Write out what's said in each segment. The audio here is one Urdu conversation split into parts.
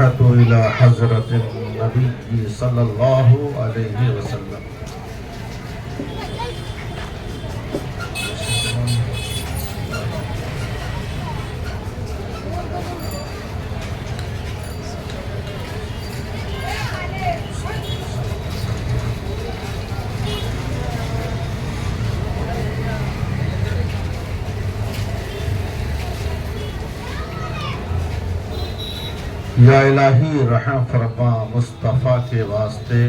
الفاتحة إلى حضرة النبي صلى الله عليه وسلم. یا الہی رحم فرما مصطفیٰ کے واسطے،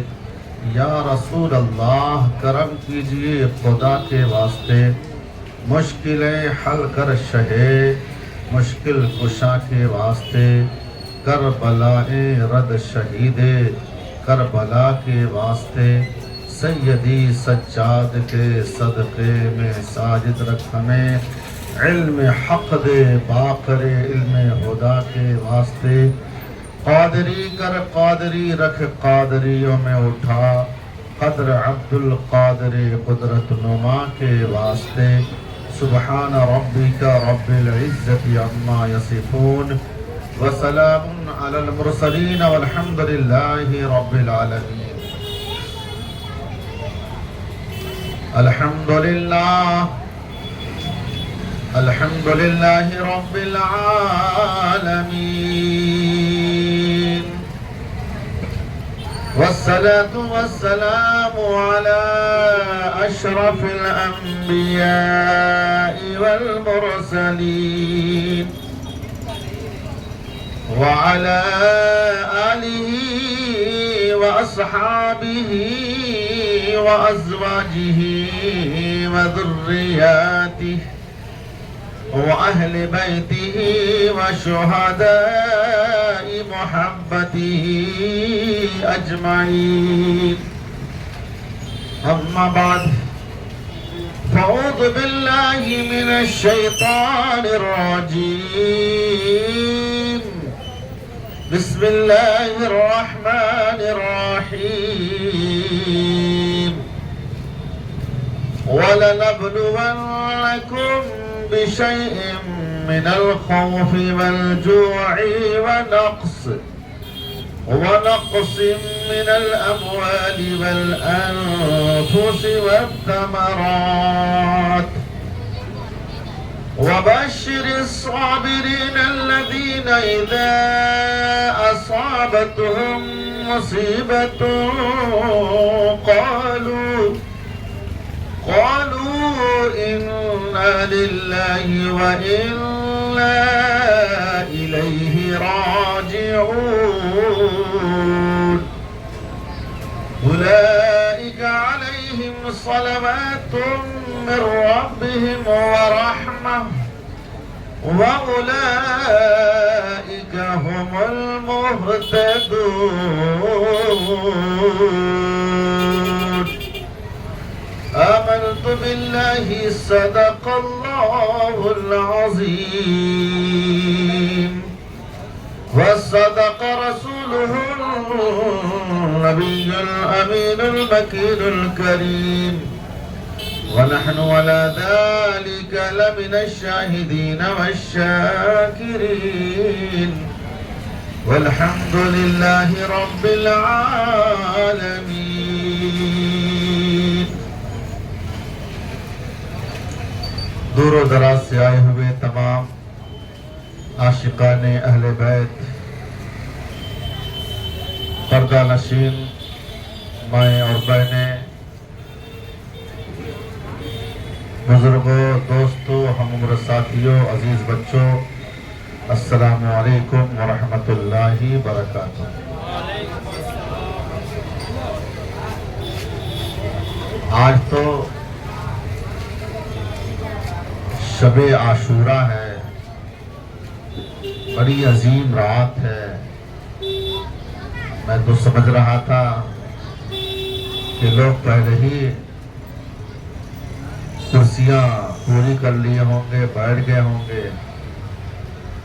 یا رسول اللہ کرم کیجئے خدا کے واسطے، مشکلیں حل کر شہے مشکل کشا کے واسطے، کربلائیں رد شہید کربلا کے واسطے، سیدی سجاد کے صدقے میں ساجد رکھنے، علم حق دے باقر علم خدا کے واسطے، قادری کر قادری رکھ قادریوں میں اٹھا، قدر عبد القادر قدرت نما کے واسطے، سبحان ربک رب العزت عما یصفون وسلام علی المرسلین والحمد للہ رب العالمین۔ الحمد للہ رب العالمین، والصلاة والسلام على أشرف الأنبياء والمرسلين وعلى آله وأصحابه وأزواجه وذرياته وأهل بيته وشهداء محبته أجمعين، أما بعد، فأعوذ بالله من الشيطان الرجيم، بسم الله الرحمن الرحيم، ولنبلونكم بشيء من الخوف والجوع ونقص من الأموال والأنفس والثمرات، وبشر الصابرين الذين إذا أصابتهم مصيبة قالوا إنا لله وإنا إليه راجعون، أولئك عليهم صلوات من ربهم ورحمة وأولئك هم المهتدون۔ آمنت بالله صدق الله العظيم، وصدق رسوله النبي الأمين المكين الكريم، ونحن على ذلك لمن الشاهدين والشاكرين، والحمد لله رب العالمين۔ دور و دراز سے آئے ہوئے تمام عاشقان اہل بیت، پردہ نشین مائیں اور بہنیں، بزرگوں، دوستوں، ہم عمر ساتھیوں، عزیز بچوں، السلام علیکم ورحمۃ اللہ وبرکاتہ۔ آج تو شب عاشوراء ہے، بڑی عظیم رات ہے۔ میں تو سمجھ رہا تھا کہ لوگ پہلے ہی کرسیاں پوری کر لیے ہوں گے، بیٹھ گئے ہوں گے،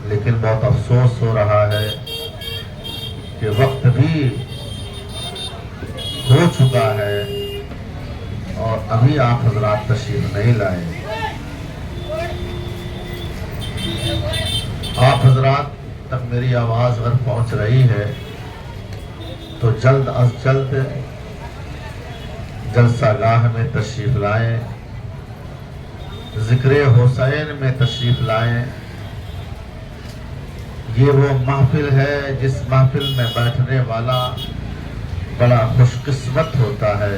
لیکن بہت افسوس ہو رہا ہے کہ وقت بھی ہو چکا ہے اور ابھی آپ حضرات تشریف نہیں لائے۔ آپ حضرات تک میری آواز اگر پہنچ رہی ہے تو جلد از جلد جلسہ گاہ میں تشریف لائیں، ذکر حسین میں تشریف لائیں۔ یہ وہ محفل ہے جس محفل میں بیٹھنے والا بڑا خوش قسمت ہوتا ہے۔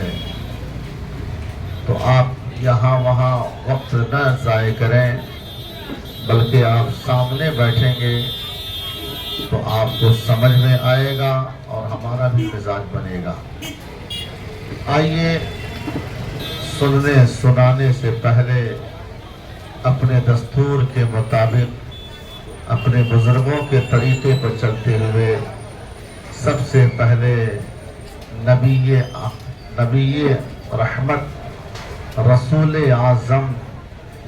تو آپ یہاں وہاں وقت نہ ضائع کریں، بلکہ آپ سامنے بیٹھیں گے تو آپ کو سمجھ میں آئے گا اور ہمارا بھی مزاج بنے گا۔ آئیے سننے سنانے سے پہلے اپنے دستور کے مطابق اپنے بزرگوں کے طریقے پر چلتے ہوئے سب سے پہلے نبی رحمت، رسول اعظم،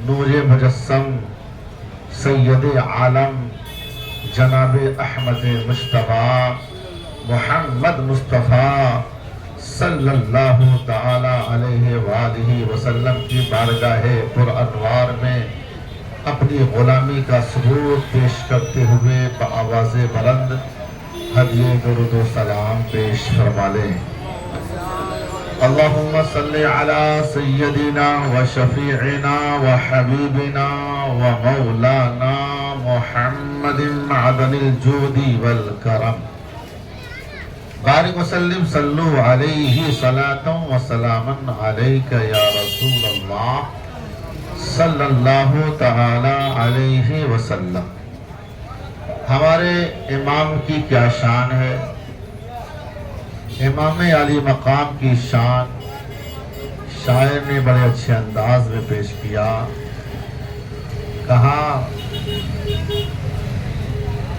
نور مجسم، سید عالم جناب احمد مصطفیٰ محمد مصطفیٰ صلی اللہ تعالی علیہ وآلہ وسلم کی بارگاہ پر انوار میں اپنی غلامی کا ثبوت پیش کرتے ہوئے بآواز بلند ہدیہ درود و سلام پیش فرما لیں۔ اللہم صلی علی سیدنا و شفیعنا و حبیبنا و مولانا محمد معدن الجود والکرم، بارک وسلم صلو علیہ صلاة و سلاما علیک یا رسول اللہ صلی اللہ تعالی علیہ وسلم۔ ہمارے امام کی کیا شان ہے؟ امام علی مقام کی شان شاعر نے بڑے اچھے انداز میں پیش کیا۔ کہا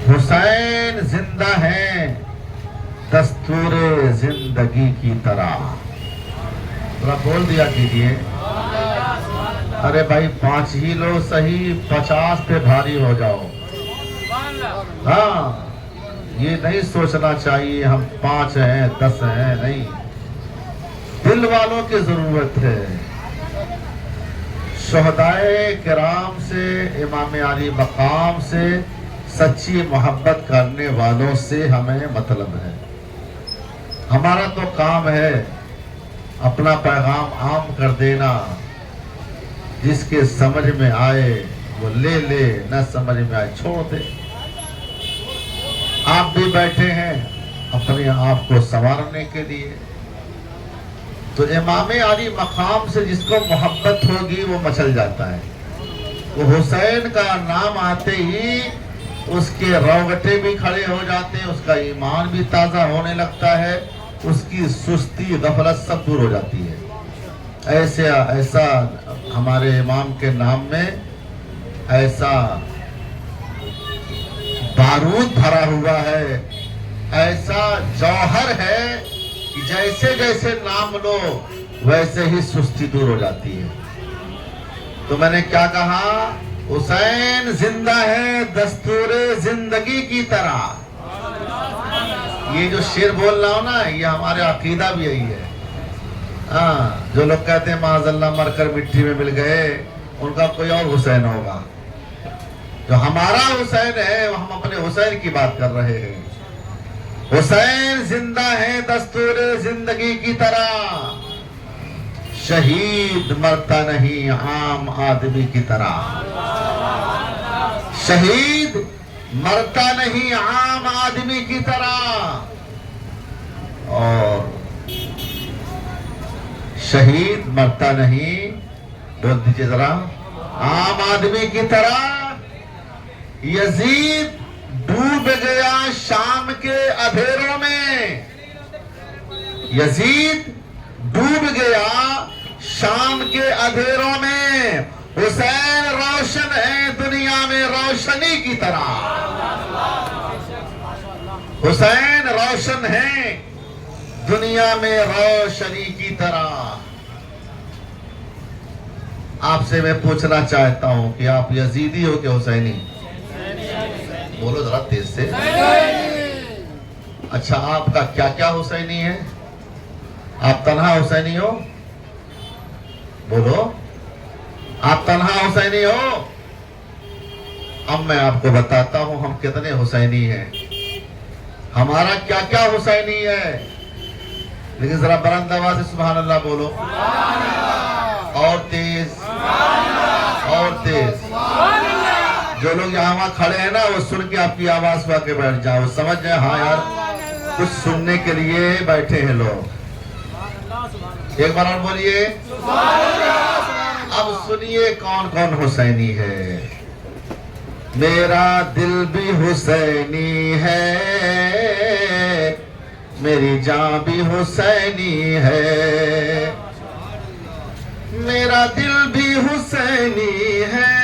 حسین زندہ ہیں دستور زندگی کی طرح۔ ذرا بول دیا کیجئے، ارے بھائی 5 ہی لو صحیح، 50 پہ بھاری ہو جاؤ۔ ہاں، یہ نہیں سوچنا چاہیے ہم 5 ہیں 10 ہیں، نہیں، دل والوں کی ضرورت ہے۔ شہدائے کرام سے، امام علی مقام سے سچی محبت کرنے والوں سے ہمیں مطلب ہے۔ ہمارا تو کام ہے اپنا پیغام عام کر دینا، جس کے سمجھ میں آئے وہ لے لے، نہ سمجھ میں آئے چھوڑ دے۔ آپ بھی بیٹھے ہیں اپنے آپ کو سنوارنے کے لیے، تو امام علی مقام سے جس کو محبت ہوگی وہ مچل جاتا ہے۔ وہ حسین کا نام آتے ہی اس کے روگٹے بھی کھڑے ہو جاتے ہیں، اس کا ایمان بھی تازہ ہونے لگتا ہے، اس کی سستی غفلت سب دور ہو جاتی ہے۔ ایسا ہمارے امام کے نام میں ایسا بارود بھرا ہوا ہے، ایسا جوہر ہے کہ جیسے جیسے نام لو ویسے ہی سستی دور ہو جاتی ہے۔ تو میں نے کیا کہا؟ حسین زندہ ہے دستور زندگی کی طرح۔ یہ جو شعر بول رہا ہوں نا، یہ ہمارے عقیدہ بھی یہی ہے۔ ہاں، جو لوگ کہتے ہیں معاذ اللہ مر کر مٹی میں مل گئے، ان کا کوئی اور حسین ہوگا۔ جو ہمارا حسین ہے وہ ہم اپنے حسین کی بات کر رہے ہیں۔ حسین زندہ ہے دستور زندگی کی طرح، شہید مرتا نہیں عام آدمی کی طرح۔ شہید مرتا نہیں عام آدمی کی طرح، اور شہید مرتا نہیں، بول دیجئے ذرا، عام آدمی کی طرح۔ یزید ڈوب گیا شام کے اندھیروں میں، یزید ڈوب گیا شام کے اندھیروں میں، حسین روشن ہے دنیا میں روشنی کی طرح۔ حسین روشن ہے دنیا میں روشنی کی طرح۔ آپ سے میں پوچھنا چاہتا ہوں کہ آپ یزیدی ہو کہ حسینی؟ بولو ذرا تیز سے۔ اچھا، آپ کا کیا کیا حسینی ہے؟ آپ تنہا حسینی ہو؟ بولو، آپ تنہا حسینی ہو؟ اب میں آپ کو بتاتا ہوں ہم کتنے حسینی ہیں، ہمارا کیا کیا حسینی ہے. لیکن ذرا بلند آواز سے سبحان اللہ بولو. اور تیز، اور تیز. جو لوگ یہاں وہاں کھڑے ہیں نا وہ سن کے آپ کی آواز پا کے بیٹھ جاؤ، سمجھ جائیں ہاں یار کچھ سننے کے لیے بیٹھے ہیں لوگ. ایک بار اور بولیے. اب سنیے کون کون حسینی ہے. میرا دل بھی حسینی ہے، میری جان بھی حسینی ہے. میرا دل بھی حسینی ہے،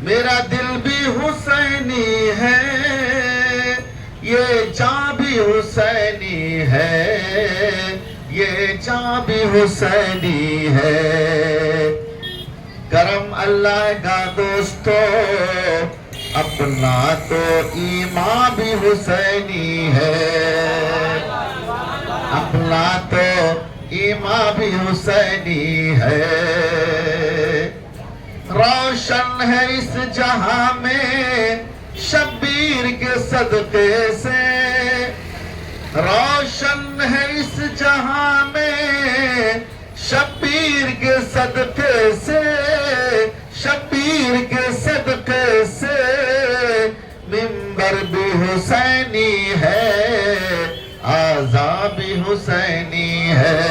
میرا دل بھی حسینی ہے، یہ جان بھی حسینی ہے، یہ جان بھی حسینی ہے. کرم اللہ کا دوستو، اپنا تو ایمان بھی حسینی ہے، اپنا تو ایمان بھی حسینی ہے. روشن ہے اس جہاں میں شبیر کے صدقے سے، روشن ہے اس جہاں میں شبیر کے صدقے سے، شبیر کے صدقے سے. منبر بھی حسینی ہے، آذان بھی حسینی ہے،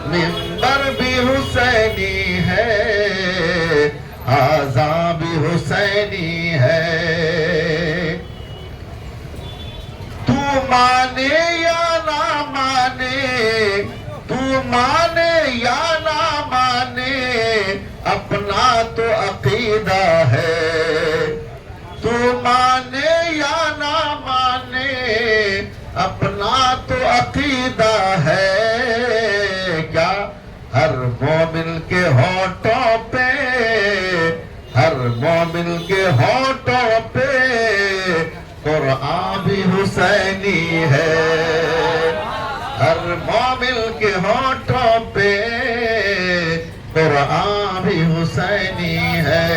منبر بھی حسینی ہے، آذان بھی حسینی ہے. تو مانے یا نہ مانے، تو مانے یا نہ مانے، اپنا تو عقیدہ ہے. تو مانے یا نہ مانے، اپنا تو عقیدہ ہے. کیا ہر مومن کے ہونٹوں پہ، ہر مومن کے ہونٹوں پہ قرآن بھی حسینی ہے. ہر مومن کے ہونٹوں پہ قرآن بھی حسینی ہے.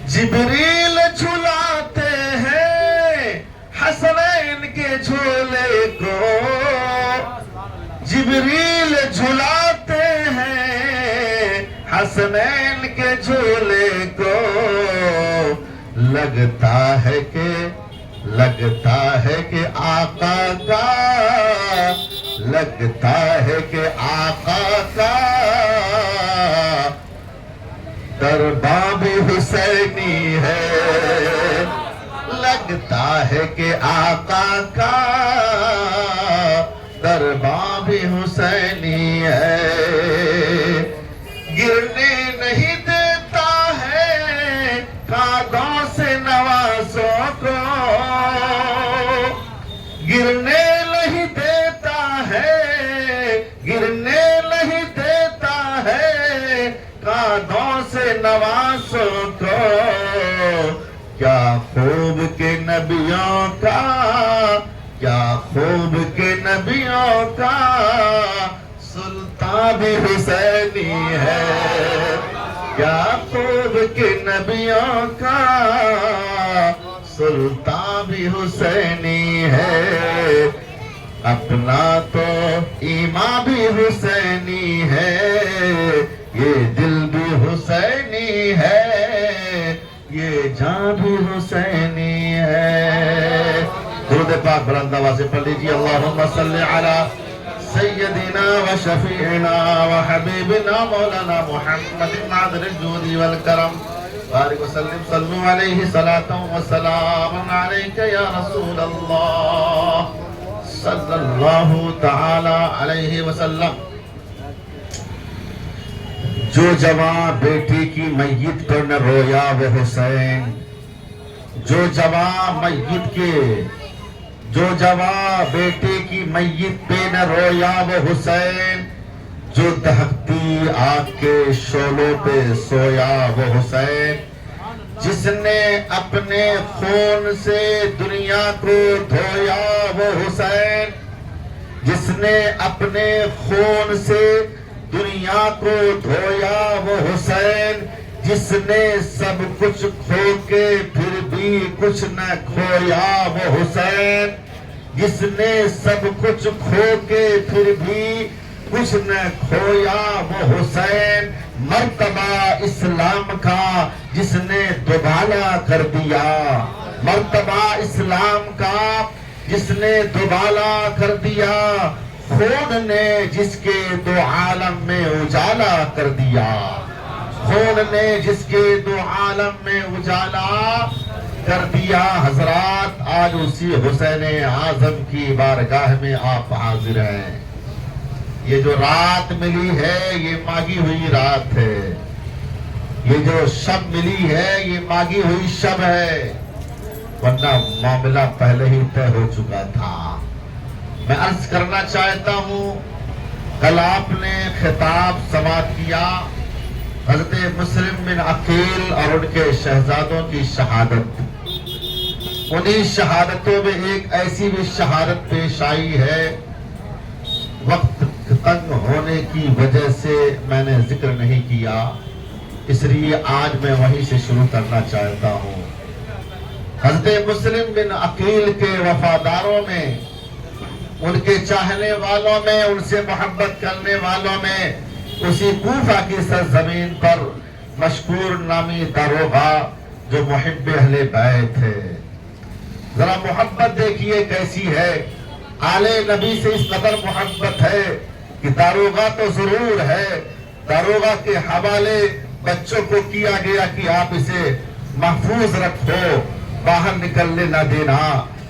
جبریل جھلاتے ہیں حسنین کے جھولے کو، جبریل جھلاتے ہیں حسنین کے جھولے کو. لگتا ہے کہ آقا کا، لگتا ہے کہ آقا کا دربار بھی حسینی ہے. لگتا ہے کہ آقا کا دربار بھی حسینی ہے. گرنے نہیں دیتا ہے قادوں سے نوازوں کو، گرنے نہیں دیتا ہے، گرنے نہیں دیتا ہے قادوں سے نوازوں کو. کیا خوب کے نبیوں کا، کیا خوب کے نبیوں کا سلطان بھی حسینی ہے. کیا خوب کے نبیوں کا سلطان بھی حسینی ہے. اپنا تو ایمان بھی حسینی ہے، یہ دل بھی حسینی ہے، یہ جان بھی حسینی ہے. درود پاک بلند آواز سے پڑھ لیجیے. اللہم صلی علی سیدنا و شفیعنا و حبیبنا مولانا محمد معدن الجود والکرم بارک وسلم. صلو علیہ صلاة و سلام علیک یا رسول اللہ صلی اللہ تعالی علیہ وسلم. جو جوان بیٹی کی میت پر نہ رویا وہ حسین، جو جوان بیٹے کی میت پہ نہ رویا وہ حسین، جو دہکتی آگ کے شعلوں پہ سویا وہ حسین، جس نے اپنے خون سے دنیا کو دھویا وہ حسین، جس نے اپنے خون سے دنیا کو دھویا وہ حسین، جس نے سب کچھ کھو کے پھر بھی کچھ نہ کھویا وہ حسین، جس نے سب کچھ کھو کے پھر بھی کچھ نہ کھویا وہ حسین، مرتبہ اسلام کا جس نے دوبالا کر دیا، مرتبہ اسلام کا جس نے دوبالا کر دیا، خون نے جس کے دو عالم میں اجالا کر دیا، خون نے جس کے دو عالم میں اجالا کر دیا۔ حضرات، آج اسی حسین اعظم کی بارگاہ میں آپ حاضر ہیں۔ یہ جو رات ملی ہے یہ مانگی ہوئی رات ہے، یہ جو شب ملی ہے یہ مانگی ہوئی شب ہے، ورنہ معاملہ پہلے ہی طے ہو چکا تھا۔ میں عرض کرنا چاہتا ہوں، کل آپ نے خطاب سماعت کیا حضرت مسلم بن عقیل اور ان کے شہزادوں کی شہادت، انہی شہادتوں میں ایک ایسی بھی شہادت پیش آئی ہے، وقت تنگ ہونے کی وجہ سے میں نے ذکر نہیں کیا، اس لیے آج میں وہیں سے شروع کرنا چاہتا ہوں۔ حضرت مسلم بن عقیل کے وفاداروں میں، ان کے چاہنے والوں میں، ان سے محبت کرنے والوں میں، اسی کوفہ کی سرزمین پر مشکور نامی داروغہ جو محب اہل بیت ہے، ذرا محبت دیکھیے کیسی ہے، آل نبی سے اس قدر محبت ہے کہ داروغہ تو ضرور ہے، داروغہ کے حوالے بچوں کو کیا گیا کہ آپ اسے محفوظ رکھو، باہر نکلنے نہ دینا،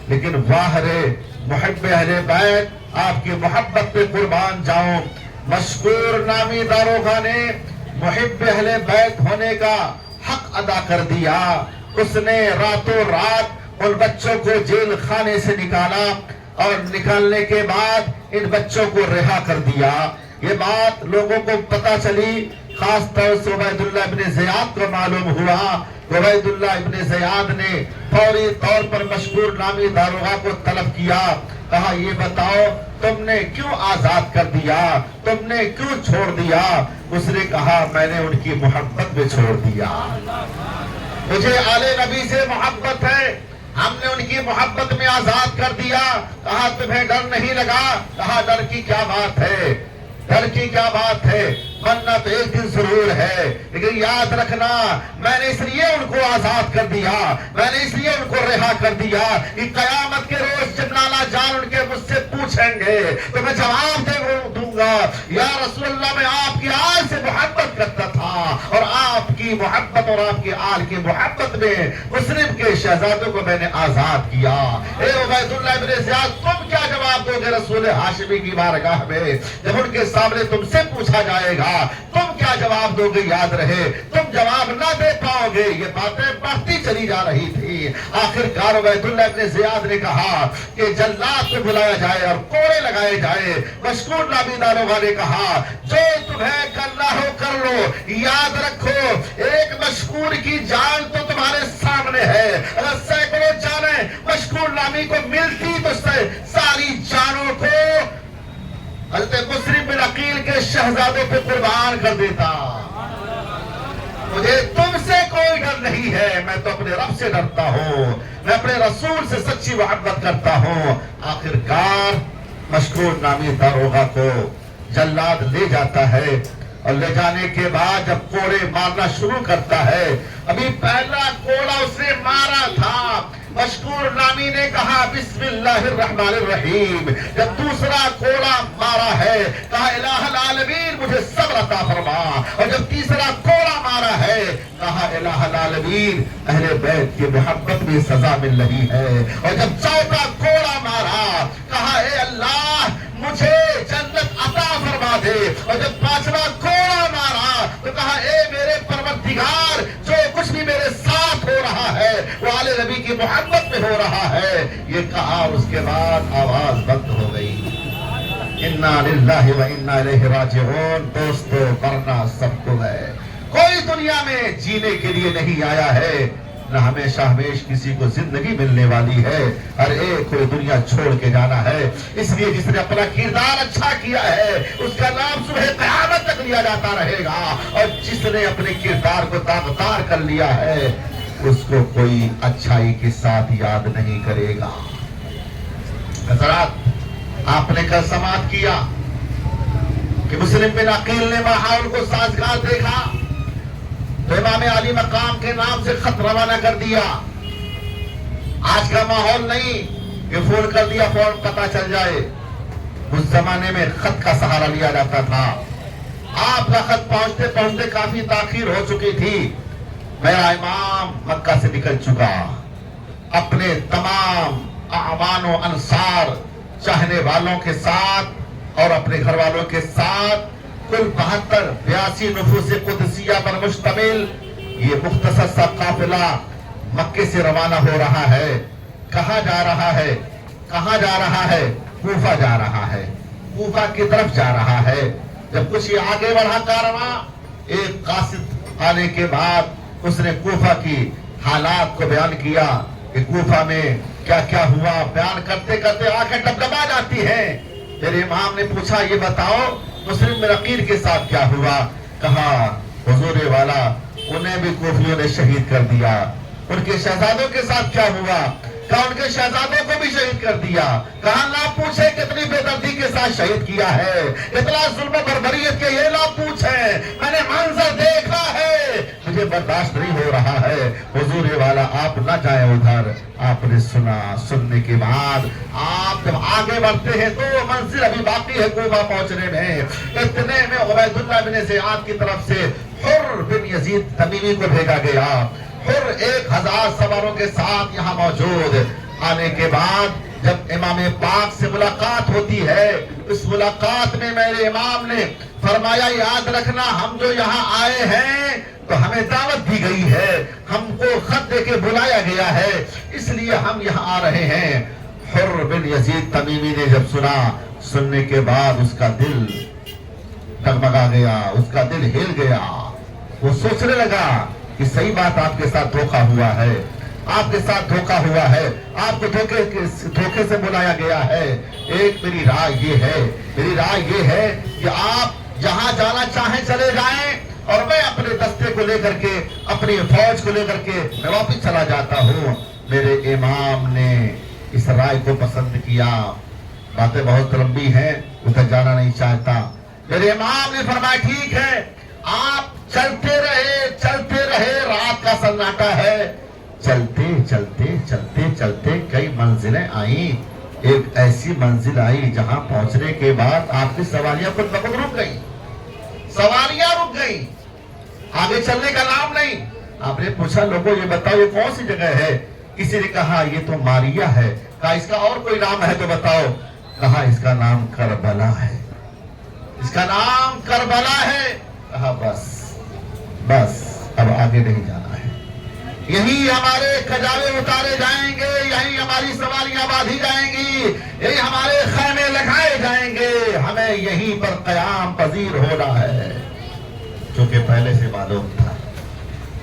لیکن واہ رے محب اہل بیت، آپ کی محبت پہ قربان جاؤں۔ مشکور نامی داروغہ نے محب اہل بیت ہونے کا حق ادا کر دیا، اس نے راتوں رات ان بچوں کو جیل خانے سے نکالا اور نکالنے کے بعد ان بچوں کو رہا کر دیا۔ یہ بات لوگوں کو پتہ چلی، خاص طور سے عبید اللہ ابن زیاد کو معلوم ہوا۔ عبید اللہ ابن زیاد نے فوری طور پر مشکور نامی داروغہ کو طلب کیا، کہا یہ بتاؤ تم نے کیوں آزاد کر دیا، تم نے کیوں چھوڑ دیا؟ اس نے کہا میں نے ان کی محبت میں چھوڑ دیا، مجھے آل نبی سے محبت ہے، ہم نے ان کی محبت میں آزاد کر دیا۔ کہا تمہیں ڈر نہیں لگا؟ کہا ڈر کی کیا بات ہے، ڈر کی کیا بات ہے، مرنا تو ایک دن ضرور ہے، لیکن یاد رکھنا میں نے اس لیے ان کو آزاد کر دیا، میں نے اس لیے ان کو رہا کر دیا کہ قیامت کے روز جب لالا جان ان کے مجھ سے پوچھیں گے تو میں جواب دوں گا یا رسول اللہ میں آپ کی آل سے محبت کرتا تھا، اور آپ کی محبت اور آپ کی آل کی محبت میں مسلم کے شہزادوں کو میں نے آزاد کیا۔ اے عبید اللہ ابن زیاد، تم کیا جواب دو گے رسول ہاشمی کی بارگاہ میں جب ان کے سامنے تم سے پوچھا جائے گا؟ تم کیا جواب دو گے؟ یاد رہے تم جواب نہ دے پاؤ گے۔ یہ باتیں بڑھتی چلی جا رہی تھی، آخر کار عبید اللہ ابن زیاد نے کہا کہ جلاد کو بلایا جائے اور کوڑے لگائے جائے۔ مشکور نامی داروغہ نے کہا جو تمہیں کرنا ہو کر لو، یاد رکھو ایک مشکور کی جان تو تمہارے سامنے ہے، اگر سینکڑوں جانیں مشکور نامی کو ملتی تو ساری جانوں کو حضرت مسلم بن عقیل کے شہزادوں پہ قربان کر دیتا۔ مجھے تم سے کوئی ڈر نہیں ہے، میں تو اپنے رب سے ڈرتا ہوں، میں اپنے رسول سے سچی محبت کرتا ہوں۔ آخرکار مشکور نامی داروغہ کو جلاد لے جاتا ہے، اور لے جانے کے بعد جب کوڑے مارنا شروع کرتا ہے، ابھی پہلا کوڑا اس نے مارا تھا، مشکور نامی نے کہا بسم اللہ الرحمن الرحیم، جب دوسرا کوڑا مارا ہے کہا الہ العالمین مجھے صبر عطا فرما، اور جب تیسرا کوڑا مارا ہے کہا الہ العالمین اہل بیت کی محبت میں سزا مل رہی ہے، اور جب چوتھا کوڑا مارا کہا اے اللہ مجھے جنت عطا فرما دے، اور جب پانچواں کوڑا مارا تو کہا اے میرے پروردگار جو کچھ بھی میرے ساتھ ہو رہا ہے وہ آل نبی کی محبت میں ہو رہا ہے، یہ کہا اور اس کے بعد آواز بند ہو گئی۔ انا للہ و انا الیہ راجعون۔ دوستو مرنا سب کو ہے، کوئی دنیا میں جینے کے لیے نہیں آیا ہے، نہ ہمیشہ ہمیش کسی کو زندگی ملنے والی ہے، ہر ایک کو دنیا چھوڑ کے جانا ہے۔ اس لیے جس نے اپنا کردار اچھا کیا ہے اس کا نام صبح قیامت تک لیا جاتا رہے گا، اور جس نے اپنے کردار کو داغدار کر لیا ہے اس کو کوئی اچھائی کے ساتھ یاد نہیں کرے گا۔ حضرات، آپ نے کل سماعت کیا کہ مسلم بن عقیل نے ماحول کو سازگار دیکھا تو امام علی مقام کے نام سے خط روانہ کر دیا۔ آج کا ماحول نہیں کہ فون کر دیا فون پتہ چل جائے، اس زمانے میں خط کا سہارا لیا جاتا تھا۔ آپ کا خط پہنچتے پہنچتے کافی تاخیر ہو چکی تھی، میرا امام مکہ سے نکل چکا، اپنے تمام اعوان و انصار چاہنے والوں کے ساتھ اور اپنے گھر والوں کے ساتھ کل 82 نفوس قدسیہ پر مشتمل یہ مختصر سا قافلہ مکے سے روانہ ہو رہا ہے۔ کہاں جا رہا ہے؟ کہاں جا رہا ہے؟ کوفہ جا رہا ہے، کوفہ کی طرف جا رہا ہے۔ جب کچھ یہ آگے بڑھا کارواں، ایک قاصد آنے کے بعد اس نے کوفہ کی حالات کو بیان کیا کہ کوفہ میں کیا کیا ہوا، بیان کرتے کرتے آنکھیں ڈبڈبا جاتی ہیں۔ میرے امام نے پوچھا یہ بتاؤ مسلم بن عقیل کے ساتھ کیا ہوا؟ کہا حضور والا انہیں بھی کوفیوں نے شہید کر دیا۔ ان کے شہزادوں کے ساتھ کیا ہوا؟ کہا ان کے شہزادوں کو بھی شہید کر دیا۔ کہا نہ پوچھے کتنی بے دردی کے ساتھ شہید کیا ہے، اتنا ظلم و بربریت کے یہ نہ پوچھیں، میں نے منظر دیکھا ہے، مجھے برداشت نہیں ہو رہا ہے۔ حضور والا آپ نہ جائیں ادھر۔ آپ نے سنا، سننے کے بعد آپ جب آگے بڑھتے ہیں تو منزل ابھی باقی ہے کوفہ پہنچنے میں۔ اتنے میں عبید اللہ بن زیاد کی طرف سے حر بن یزید تمیمی کو بھیجا گیا۔ حر 1000 سواروں کے ساتھ یہاں موجود آنے کے بعد جب امام پاک سے ملاقات ہوتی ہے، اس ملاقات میں میرے امام نے فرمایا یاد رکھنا ہم جو یہاں آئے ہیں تو ہمیں دعوت دی گئی ہے، ہم کو خط دے کے بلایا گیا ہے، اس لیے ہم یہاں آ رہے ہیں۔ حر بن یزید تمیمی نے جب سنا، سننے کے بعد اس کا دل ڈگمگا گیا، اس کا دل ہل گیا۔ وہ سوچنے لگا کہ صحیح بات آپ کے ساتھ دھوکہ ہوا ہے، آپ کے ساتھ دھوکہ ہوا ہے، آپ کو دھوکے سے بلایا گیا ہے۔ ایک میری رائے یہ ہے کہ آپ جہاں جانا چاہیں چلے جائیں، اور میں اپنے دستے کو لے کر کے، اپنی فوج کو لے کر کے میں واپس چلا جاتا ہوں۔ میرے امام نے اس رائے کو پسند کیا۔ باتیں بہت لمبی ہیں، ادھر جانا نہیں چاہتا۔ میرے امام نے فرمایا ٹھیک ہے، آپ چلتے رہے، رات کا سناٹا ہے۔ چلتے کئی منزلیں آئیں، ایک ایسی منزل آئی جہاں پہنچنے کے بعد آپ کی سواریاں خود بخود رک گئی، آگے چلنے کا نام نہیں۔ آپ نے پوچھا لوگوں یہ بتاؤ یہ کون سی جگہ ہے؟ کسی نے کہا یہ تو ماریہ ہے۔ کہا اس کا اور کوئی نام ہے تو بتاؤ؟ کہا اس کا نام کربلا ہے، اس کا نام کربلا ہے۔ کہا بس اب آگے نہیں جانا ہے، یہی ہمارے کجاوے اتارے جائیں گے، یہی ہماری سواریاں باندھی جائیں گی، یہی ہمارے خیمے لگائے جائیں گے، ہمیں یہیں پر قیام پذیر ہونا ہے۔ چونکہ پہلے سے معلوم تھا،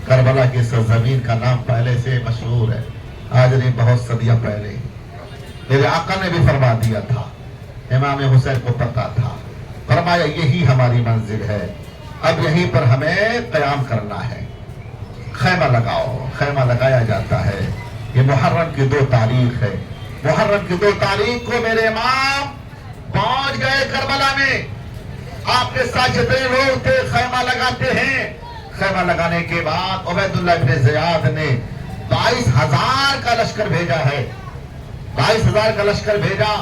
کربلا کی سرزمین کا نام پہلے سے مشہور ہے، آج نہیں بہت صدیاں پہلے میرے آقا نے بھی فرما دیا تھا، امام حسین کو پتا تھا، فرمایا یہی ہماری منزل ہے، اب یہیں پر ہمیں قیام کرنا ہے۔ خیمہ لگاؤ، خیمہ لگایا جاتا ہے۔ یہ محرم کی 2 تاریخ ہے، محرم کی 2 تاریخ کو میرے امام پہنچ گئے کربلا میں۔ آپ کے ساتھ جتنے لوگ تھے خیمہ لگاتے ہیں۔ خیمہ لگانے کے بعد عبید اللہ بن زیاد نے 22,000 کا لشکر بھیجا ہے، 22,000 کا لشکر بھیجا،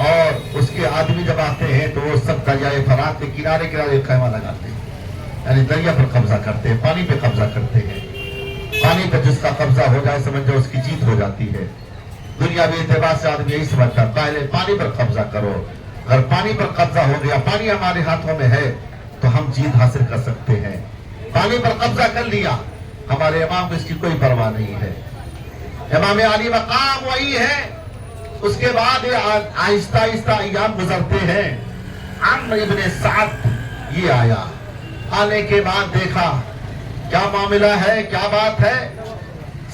اور اس کے آدمی جب آتے ہیں تو وہ سب دریائے فرات کے کنارے خیمہ لگاتے ہیں، یعنی دریا پر قبضہ کرتے ہیں، پانی پہ قبضہ کرتے ہیں۔ پانی پہ جس کا قبضہ ہو جائے سمجھ جاؤ اس کی جیت ہو جاتی ہے۔ دنیاوی اعتبار سے آدمی یہی سمجھتا ہے پہلے پانی پر قبضہ کرو، اگر پانی پر قبضہ ہو گیا، پانی ہمارے ہاتھوں میں ہے تو ہم جیت حاصل کر سکتے ہیں۔ پانی پر قبضہ کر لیا، ہمارے امام کو اس کی کوئی پرواہ نہیں ہے، امام علی مقام وہی ہے۔ اس کے بعد آہستہ آہستہ ایام گزرتے ہیں۔ عمرو ابن سعد یہ آیا، آنے کے بعد دیکھا کیا معاملہ ہے، کیا بات ہے،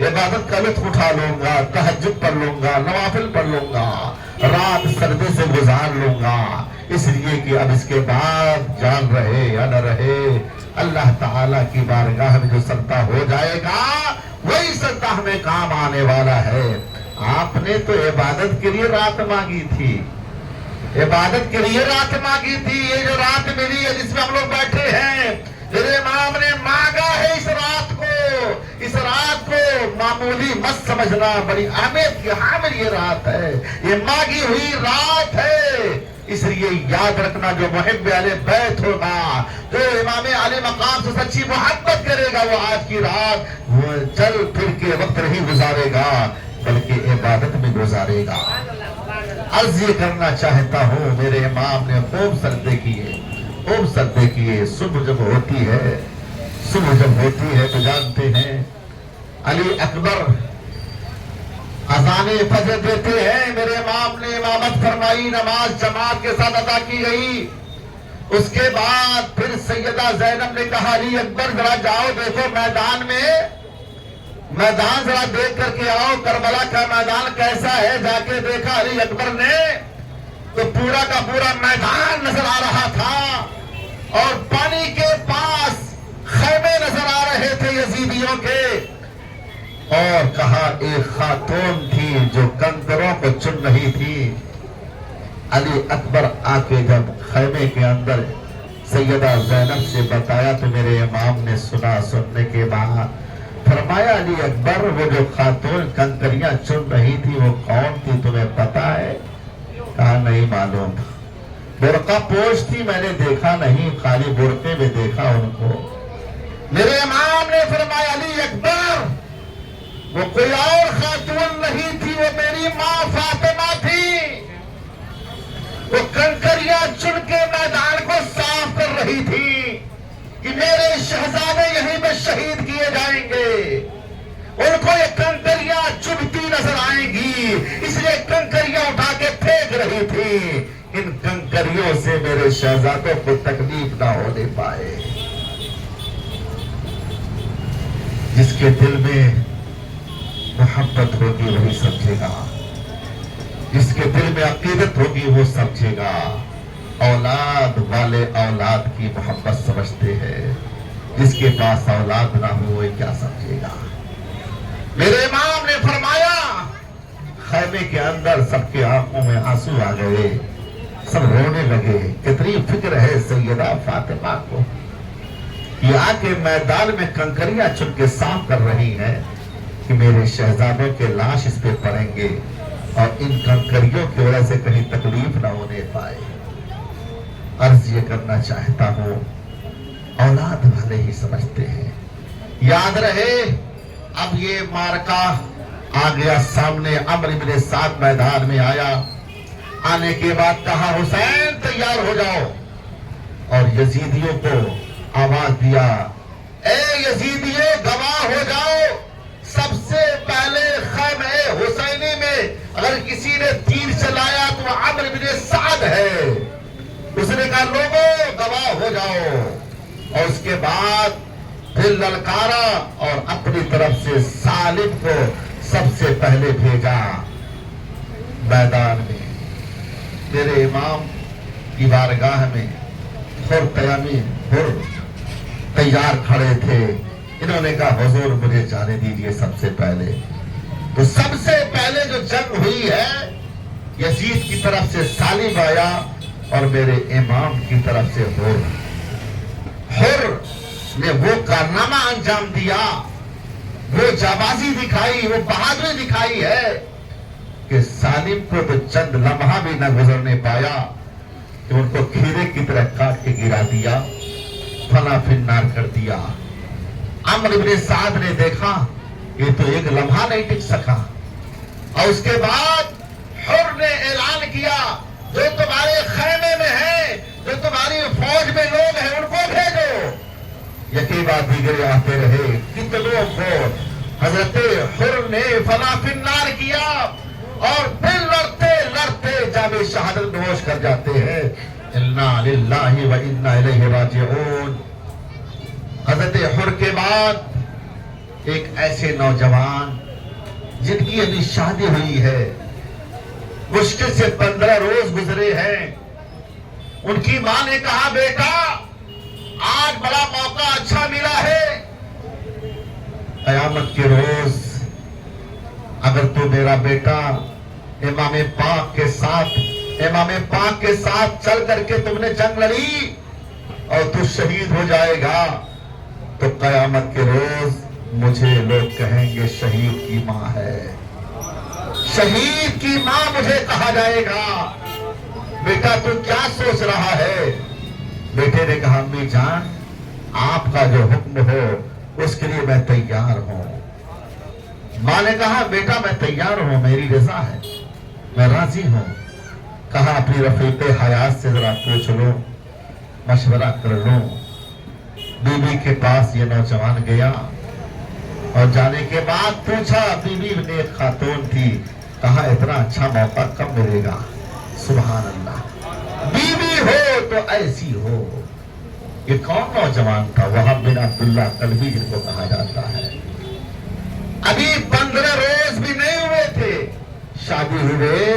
عبادت کا لطف اٹھا لوں گا، تہجد پڑھ لوں گا، نوافل پڑھ لوں گا، رات سردے سے گزار لوں گا، اس لیے کہ اب اس کے بعد جان رہے یا نہ رہے اللہ تعالیٰ کی بارگاہ میں جو سجدہ ہو جائے گا وہی سجدہ ہمیں کام آنے والا ہے۔ آپ نے تو عبادت کے لیے رات مانگی تھی، عبادت کے لیے رات مانگی تھی۔ یہ جو رات ملی ہے جس میں ہم لوگ بیٹھے ہیں، میرے امام نے مانگا ہے اس رات کو، اس رات کو معمولی مت سمجھنا، بڑی اہمیت کی حامل یہ رات ہے، یہ مانگی ہوئی رات ہے۔ اس لیے یاد رکھنا، جو محب اہل بیت ہوگا، جو امام علی مقام سے سچی محبت کرے گا، وہ آج کی رات وہ چل پھر کے وقت نہیں گزارے گا بلکہ عبادت میں گزارے گا۔ عرض یہ کرنا چاہتا ہوں، میرے امام نے خوب سجدے کیے، خوب سجدے کیے۔ صبح جب ہوتی ہے، صبح جب ہوتی ہے تو جانتے ہیں علی اکبر اذان فجر دیتے ہیں، میرے امام نے امامت فرمائی، نماز جماعت کے ساتھ ادا کی گئی۔ اس کے بعد پھر سیدہ زینب نے کہا علی اکبر ذرا جاؤ دیکھو میدان میں، میدان ذرا دیکھ کر کے آؤ، کربلا کا میدان کیسا ہے۔ جا کے دیکھا علی اکبر نے تو پورا کا پورا میدان نظر آ رہا تھا اور پانی کے پاس خیمے نظر آ رہے تھے یزیدیوں کے، اور کہا ایک خاتون تھی جو کنکروں کو چن رہی تھی۔ علی اکبر آ کے جب خیمے کے اندر سیدہ زینب سے بتایا تو میرے امام نے سنا، سننے کے بعد فرمایا علی اکبر وہ جو خاتون کنکریاں چن رہی تھی وہ کون تھی تمہیں پتا ہے؟ کہا نہیں معلوم۔ برقع پوش تھی، میں نے دیکھا نہیں، خالی برقعے میں دیکھا ان کو۔ میرے امام نے فرمایا علی اکبر وہ کوئی اور خاتون نہیں تھی، وہ میری ماں فاطمہ تھی، وہ کنکریاں چن کے میدان کو صاف کر رہی تھی کہ میرے شہزادے یہیں پہ شہید کیے جائیں گے۔ ان کو یہ کنکریاں چبھتی نظر آئیں گی، اس لیے کنکریاں اٹھا کے پھینک رہی تھی، ان کنکریوں سے میرے شہزادوں کو تکلیف نہ ہونے پائے۔ جس کے دل میں محبت ہوگی وہی سمجھے گا، جس کے دل میں عقیدت ہوگی وہ سمجھے گا۔ اولاد والے اولاد کی محبت سمجھتے ہیں، جس کے پاس اولاد نہ ہو وہ کیا سمجھے گا۔ میرے امام نے فرمایا خیمے کے اندر سب کے آنکھوں میں آنسو آ گئے، سب رونے لگے۔ کتنی فکر ہے سیدہ فاطمہ کو، یہ آ کے میدان میں کنکریاں چن کے صاف کر رہی ہے کہ میرے شہزادوں کے لاش اس پہ پڑیں گے اور ان کنکریوں کی وجہ سے کہیں تکلیف نہ ہونے پائے۔ عرض یہ کرنا چاہتا ہوں، اولاد والے ہی سمجھتے ہیں۔ یاد رہے اب یہ مارکا آ گیا سامنے، عمرو بن سعد میدان میں آیا، آنے کے بعد کہا حسین تیار ہو جاؤ، اور یزیدیوں کو آواز دیا اے یزیدیوں گواہ ہو جاؤ، سب سے پہلے خیمہ حسینی میں اگر کسی نے تیر چلایا تو عمرو بن سعد ہے۔ اس نے کہا لوگوں گواہ ہو جاؤ، اور اس کے بعد پھر للکارا اور اپنی طرف سے سالم کو سب سے پہلے بھیجا میدان میں۔ میرے امام کی بارگاہ میں حر تیار کھڑے تھے، انہوں نے کہا حضور مجھے جانے دیجئے سب سے پہلے۔ تو سب سے پہلے جو جنگ ہوئی ہے یزید کی طرف سے سالم آیا اور میرے امام کی طرف سے حر نے وہ کارنامہ انجام دیا، وہ جابازی دکھائی، وہ بہادری دکھائی ہے کہ سالم کو تو چند لمحہ بھی نہ گزرنے پایا کہ ان کو کھیرے کی طرح کاٹ کے گرا دیا، فنا فنار کر دیا۔ عمرو بن سعد نے دیکھا یہ تو ایک لمحہ نہیں ٹک سکا، اور اس کے بعد حر نے اعلان کیا جو تمہارے خیمے میں ہیں، جو تمہاری فوج میں لوگ ہیں ان کو بھیجو۔ یکی بعد دیگرے آتے رہے، کتنوں کو حضرت حر نے فنا فنار کیا اور پھر لڑتے لڑتے جام شہادت نوش کر جاتے ہیں۔ انا للہ و انا الیہ راجعون۔ حضرت حر کے بعد ایک ایسے نوجوان جن کی ابھی شادی ہوئی ہے، مشکل سے 15 روز گزرے ہیں، ان کی ماں نے کہا بیٹا آج بڑا موقع اچھا ملا ہے، قیامت کے روز اگر تو میرا بیٹا امام پاک کے ساتھ چل کر کے تم نے جنگ لڑی اور تو شہید ہو جائے گا تو قیامت کے روز مجھے لوگ کہیں گے شہید کی ماں ہے، شہید کی ماں مجھے کہا جائے گا۔ بیٹا تو کیا سوچ رہا ہے؟ بیٹے نے کہا امی جان آپ کا جو حکم ہو اس کے لیے میں تیار ہوں۔ ماں نے کہا بیٹا میں تیار ہوں، میری رضا ہے، میں راضی ہوں۔ کہا اپنی رفیق حیات سے ذرا پوچھ لو، مشورہ کر لو۔ بی بی کے پاس یہ نوجوان گیا اور جانے کے بعد پوچھا، بی بی نے ایک خاتون تھی، کہا اتنا اچھا موقع کب ملے گا؟ سبحان اللہ، بی بی ہو تو ایسی ہو۔ یہ کون نوجوان تھا؟ وہب بن عبداللہ کلبی جن کو کہا جاتا ہے۔ ابھی 15 روز بھی نہیں ہوئے تھے شادی ہوئے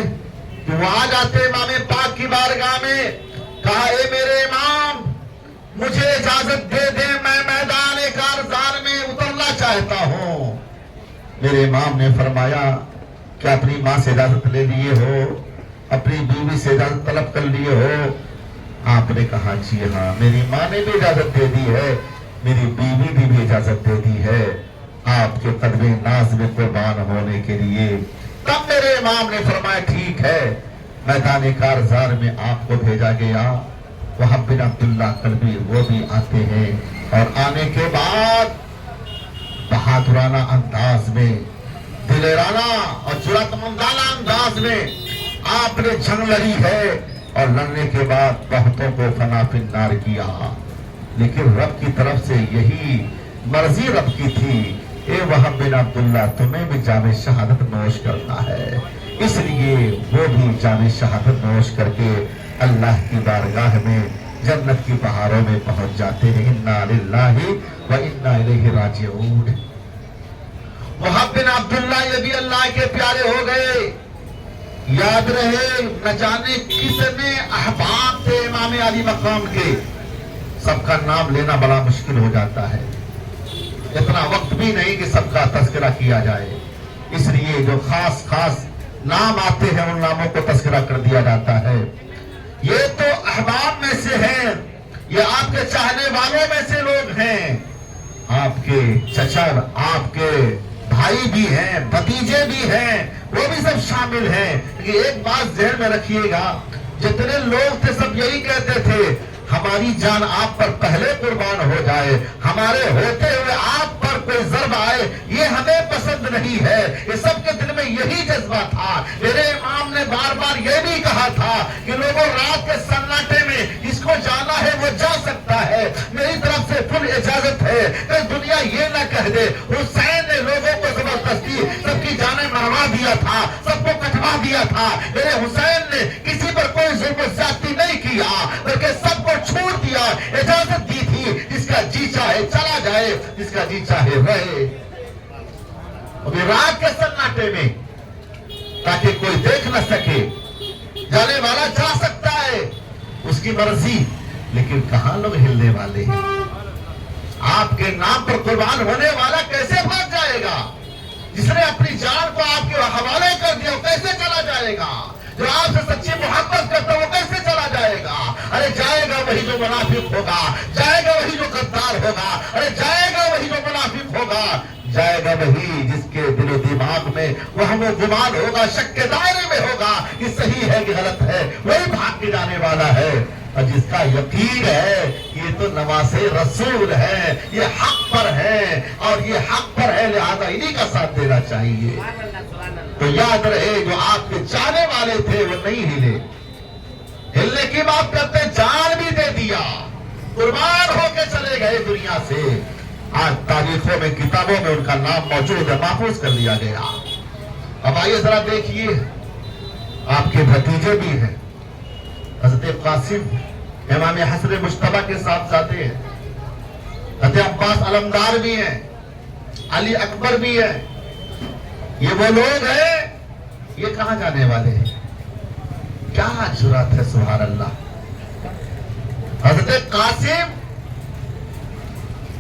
کہ وہ آ جاتے امام پاک کی بارگاہ میں، کہا اے میرے امام مجھے اجازت دے دیں، میں میدان کارزار میں اترنا چاہتا ہوں۔ میرے امام نے فرمایا کہ اپنی ماں سے اجازت لے لیے ہو، اپنی بیوی سے اجازت طلب کر لیے ہو؟ آپ نے کہا جی ہاں، میری ماں نے بھی اجازت دے دی ہے، میری بیوی بھی اجازت دے دی ہے آپ کے قدم ناز میں قربان ہونے کے لیے۔ تب میرے امام نے فرمایا ٹھیک ہے، میدان کارزار میں آپ کو بھیجا گیا۔ وہب بن عبداللہ کلبی وہ بھی آتے ہیں اور آنے کے بعد بہادرانہ انداز میں، دلیرانہ اور جرأتمندانہ انداز میں آپ نے جنگ لڑی ہے اور لڑنے کے بعد بہتوں کو فنا فی النار کیا۔ لیکن رب کی طرف سے یہی مرضی رب کی تھی، اے وہب بن عبداللہ تمہیں بھی جام شہادت نوش کرنا ہے۔ اس لیے وہ بھی جام شہادت نوش کر کے اللہ کی بارگاہ میں جنت کی بہاروں میں پہنچ جاتے ہیں۔ انا للہ و انا الیہ راجعون۔ وہب بن عبداللہ یہ بھی اللہ کے پیارے ہو گئے۔ یاد رہے نہ جانے کتنے احباب تھے امام علی مقام کے، سب کا نام لینا بڑا مشکل ہو جاتا ہے، اتنا وقت بھی نہیں کہ سب کا تذکرہ کیا جائے، اس لیے جو خاص خاص نام آتے ہیں ان ناموں کو تذکرہ کر دیا جاتا ہے۔ یہ تو احباب میں سے ہیں، یہ آپ کے چاہنے والوں میں سے لوگ ہیں، آپ کے چچا آپ کے بھائی بھی ہیں، بھتیجے بھی ہیں، وہ بھی سب شامل ہیں۔ لیکن ایک بات ذہن میں رکھیے گا، جتنے لوگ تھے سب یہی کہتے تھے ہماری جان آپ پر پہلے قربان ہو جائے، ہمارے ہوتے ہوئے آپ پر کوئی ضرب آئے یہ ہمیں پسند نہیں ہے۔ یہ سب کے دل میں یہی جذبہ تھا۔ میرے امام نے بار بار یہ بھی کہا تھا کہ لوگوں رات کے سناٹے میں جس کو جانا ہے وہ جا سکتا ہے، میری طرف سے فل اجازت ہے، کہ دنیا یہ نہ کہہ دے حسین نے لوگوں کو زبردستی سب کی جانیں مروا دیا تھا، سب کو کٹوا دیا تھا۔ میرے حسین نے کسی پر کوئی ظلم و زیادتی نہیں کیا بلکہ سب کو چھوڑ دیا، اجازت دی تھی جس کا جی چاہے چلا جائے، جس کا جی چاہے رہے۔ ابھی رات کے سناٹے میں تاکہ کوئی دیکھ نہ سکے، جانے والا جا سکتا ہے اس کی مرضی، لیکن کہاں لوگ ہلنے والے ہیں؟ آپ کے نام پر قربان ہونے والا کیسے بھاگ جائے گا؟ جس نے اپنی جان کو آپ کے حوالے کر دیا وہ کیسے چلا جائے گا؟ جو آپ سے سچی محبت کرتا وہ کیسے چلا جائے گا؟ ارے جائے گا وہی جو منافق ہوگا، جائے گا وہی جو غدار ہوگا، ارے جائے گا وہی جو منافق ہوگا، جائے گا وہی جس کے دل و دماغ میں وہم و گمان ہوگا، شک کے دائرے میں ہوگا کہ صحیح ہے کہ غلط ہے، وہی بھاگ کے جانے والا ہے۔ اور جس کا یقین ہے یہ تو نواز رسول ہے، یہ حق پر ہے اور یہ حق پر ہے، لہذا انہی کا ساتھ دینا چاہیے۔ تو یاد رہے جو آپ کے چاہنے والے تھے وہ نہیں ہلے، ہلنے کی بات کرتے جان بھی دے دیا، قربان ہو کے چلے گئے دنیا سے۔ آج تاریخوں میں کتابوں میں ان کا نام موجود ہے، محفوظ کر لیا گیا۔ اب آئیے ذرا دیکھیے آپ کے بھتیجے بھی ہیں، حضرت قاسم امام حسن مجتبیٰ کے ساتھ جاتے ہیں، حضرت عباس علمدار بھی ہیں، علی اکبر بھی ہے. یہ وہ لوگ ہیں, یہ کہاں جانے والے ہیں؟ کیا جرات ہے, سبحان اللہ. حضرت قاسم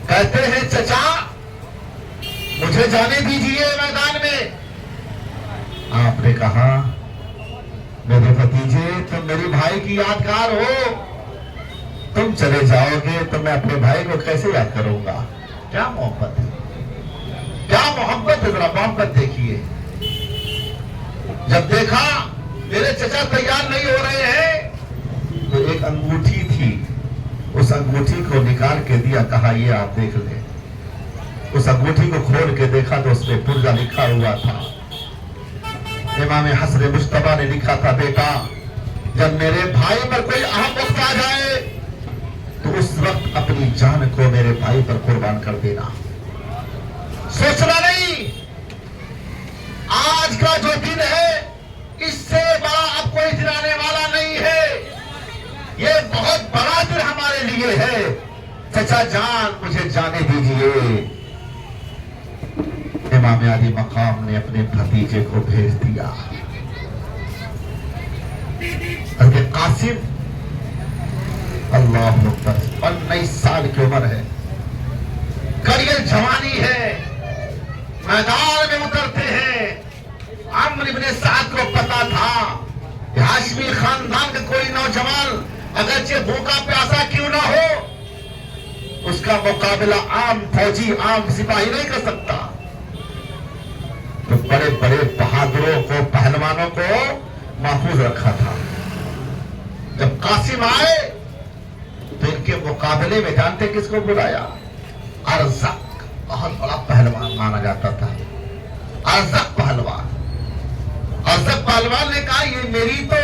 کہتے ہیں چچا مجھے جانے دیجئے میدان میں. آپ نے کہا میرے بھتیجے تم میری بھائی کی یادگار ہو, تم چلے جاؤ گے تو میں اپنے بھائی کو کیسے یاد کروں گا. کیا محبت ہے, کیا محبت ہے, ذرا محبت دیکھیے. جب دیکھا میرے چچا تیار نہیں ہو رہے ہیں تو ایک انگوٹھی تھی, اس انگوٹھی کو نکال کے دیا, کہا یہ آپ دیکھ لیں. اس انگوٹھی کو کھول کے دیکھا تو اس پہ پرزا لکھا ہوا تھا. امام حسن مجتبیٰ نے لکھا تھا بیٹا جب میرے بھائی پر کوئی اہم وقت آ جائے تو اس وقت اپنی جان کو میرے بھائی پر قربان کر دینا. سوچنا نہیں آج کا جو دن ہے اس سے بڑا اب کوئی دن آنے والا نہیں ہے. یہ بہت بڑا دن ہمارے لیے ہے. چچا جان مجھے جانے دیجئے. امام علی مقام نے اپنے بھتیجے کو بھیج دیا. حضرت قاسم اللہ اکبر 19 سال کی عمر ہے, کریئر جوانی ہے, میدان میں اترتے ہیں. عمرو بن سعد کو پتا تھا کہ ہاشمی خاندان کا کوئی نوجوان اگرچہ بھوکا پیاسا کیوں نہ ہو اس کا مقابلہ عام فوجی عام سپاہی نہیں کر سکتا. تو بڑے بڑے بہادروں کو پہلوانوں کو محفوظ رکھا تھا. جب قاسم آئے تو ان کے مقابلے میں جانتے کس کو بلایا؟ ارزق, بہت بڑا پہلوان مانا جاتا تھا. ارزق پہلوان. ارزق پہلوان نے کہا یہ میری تو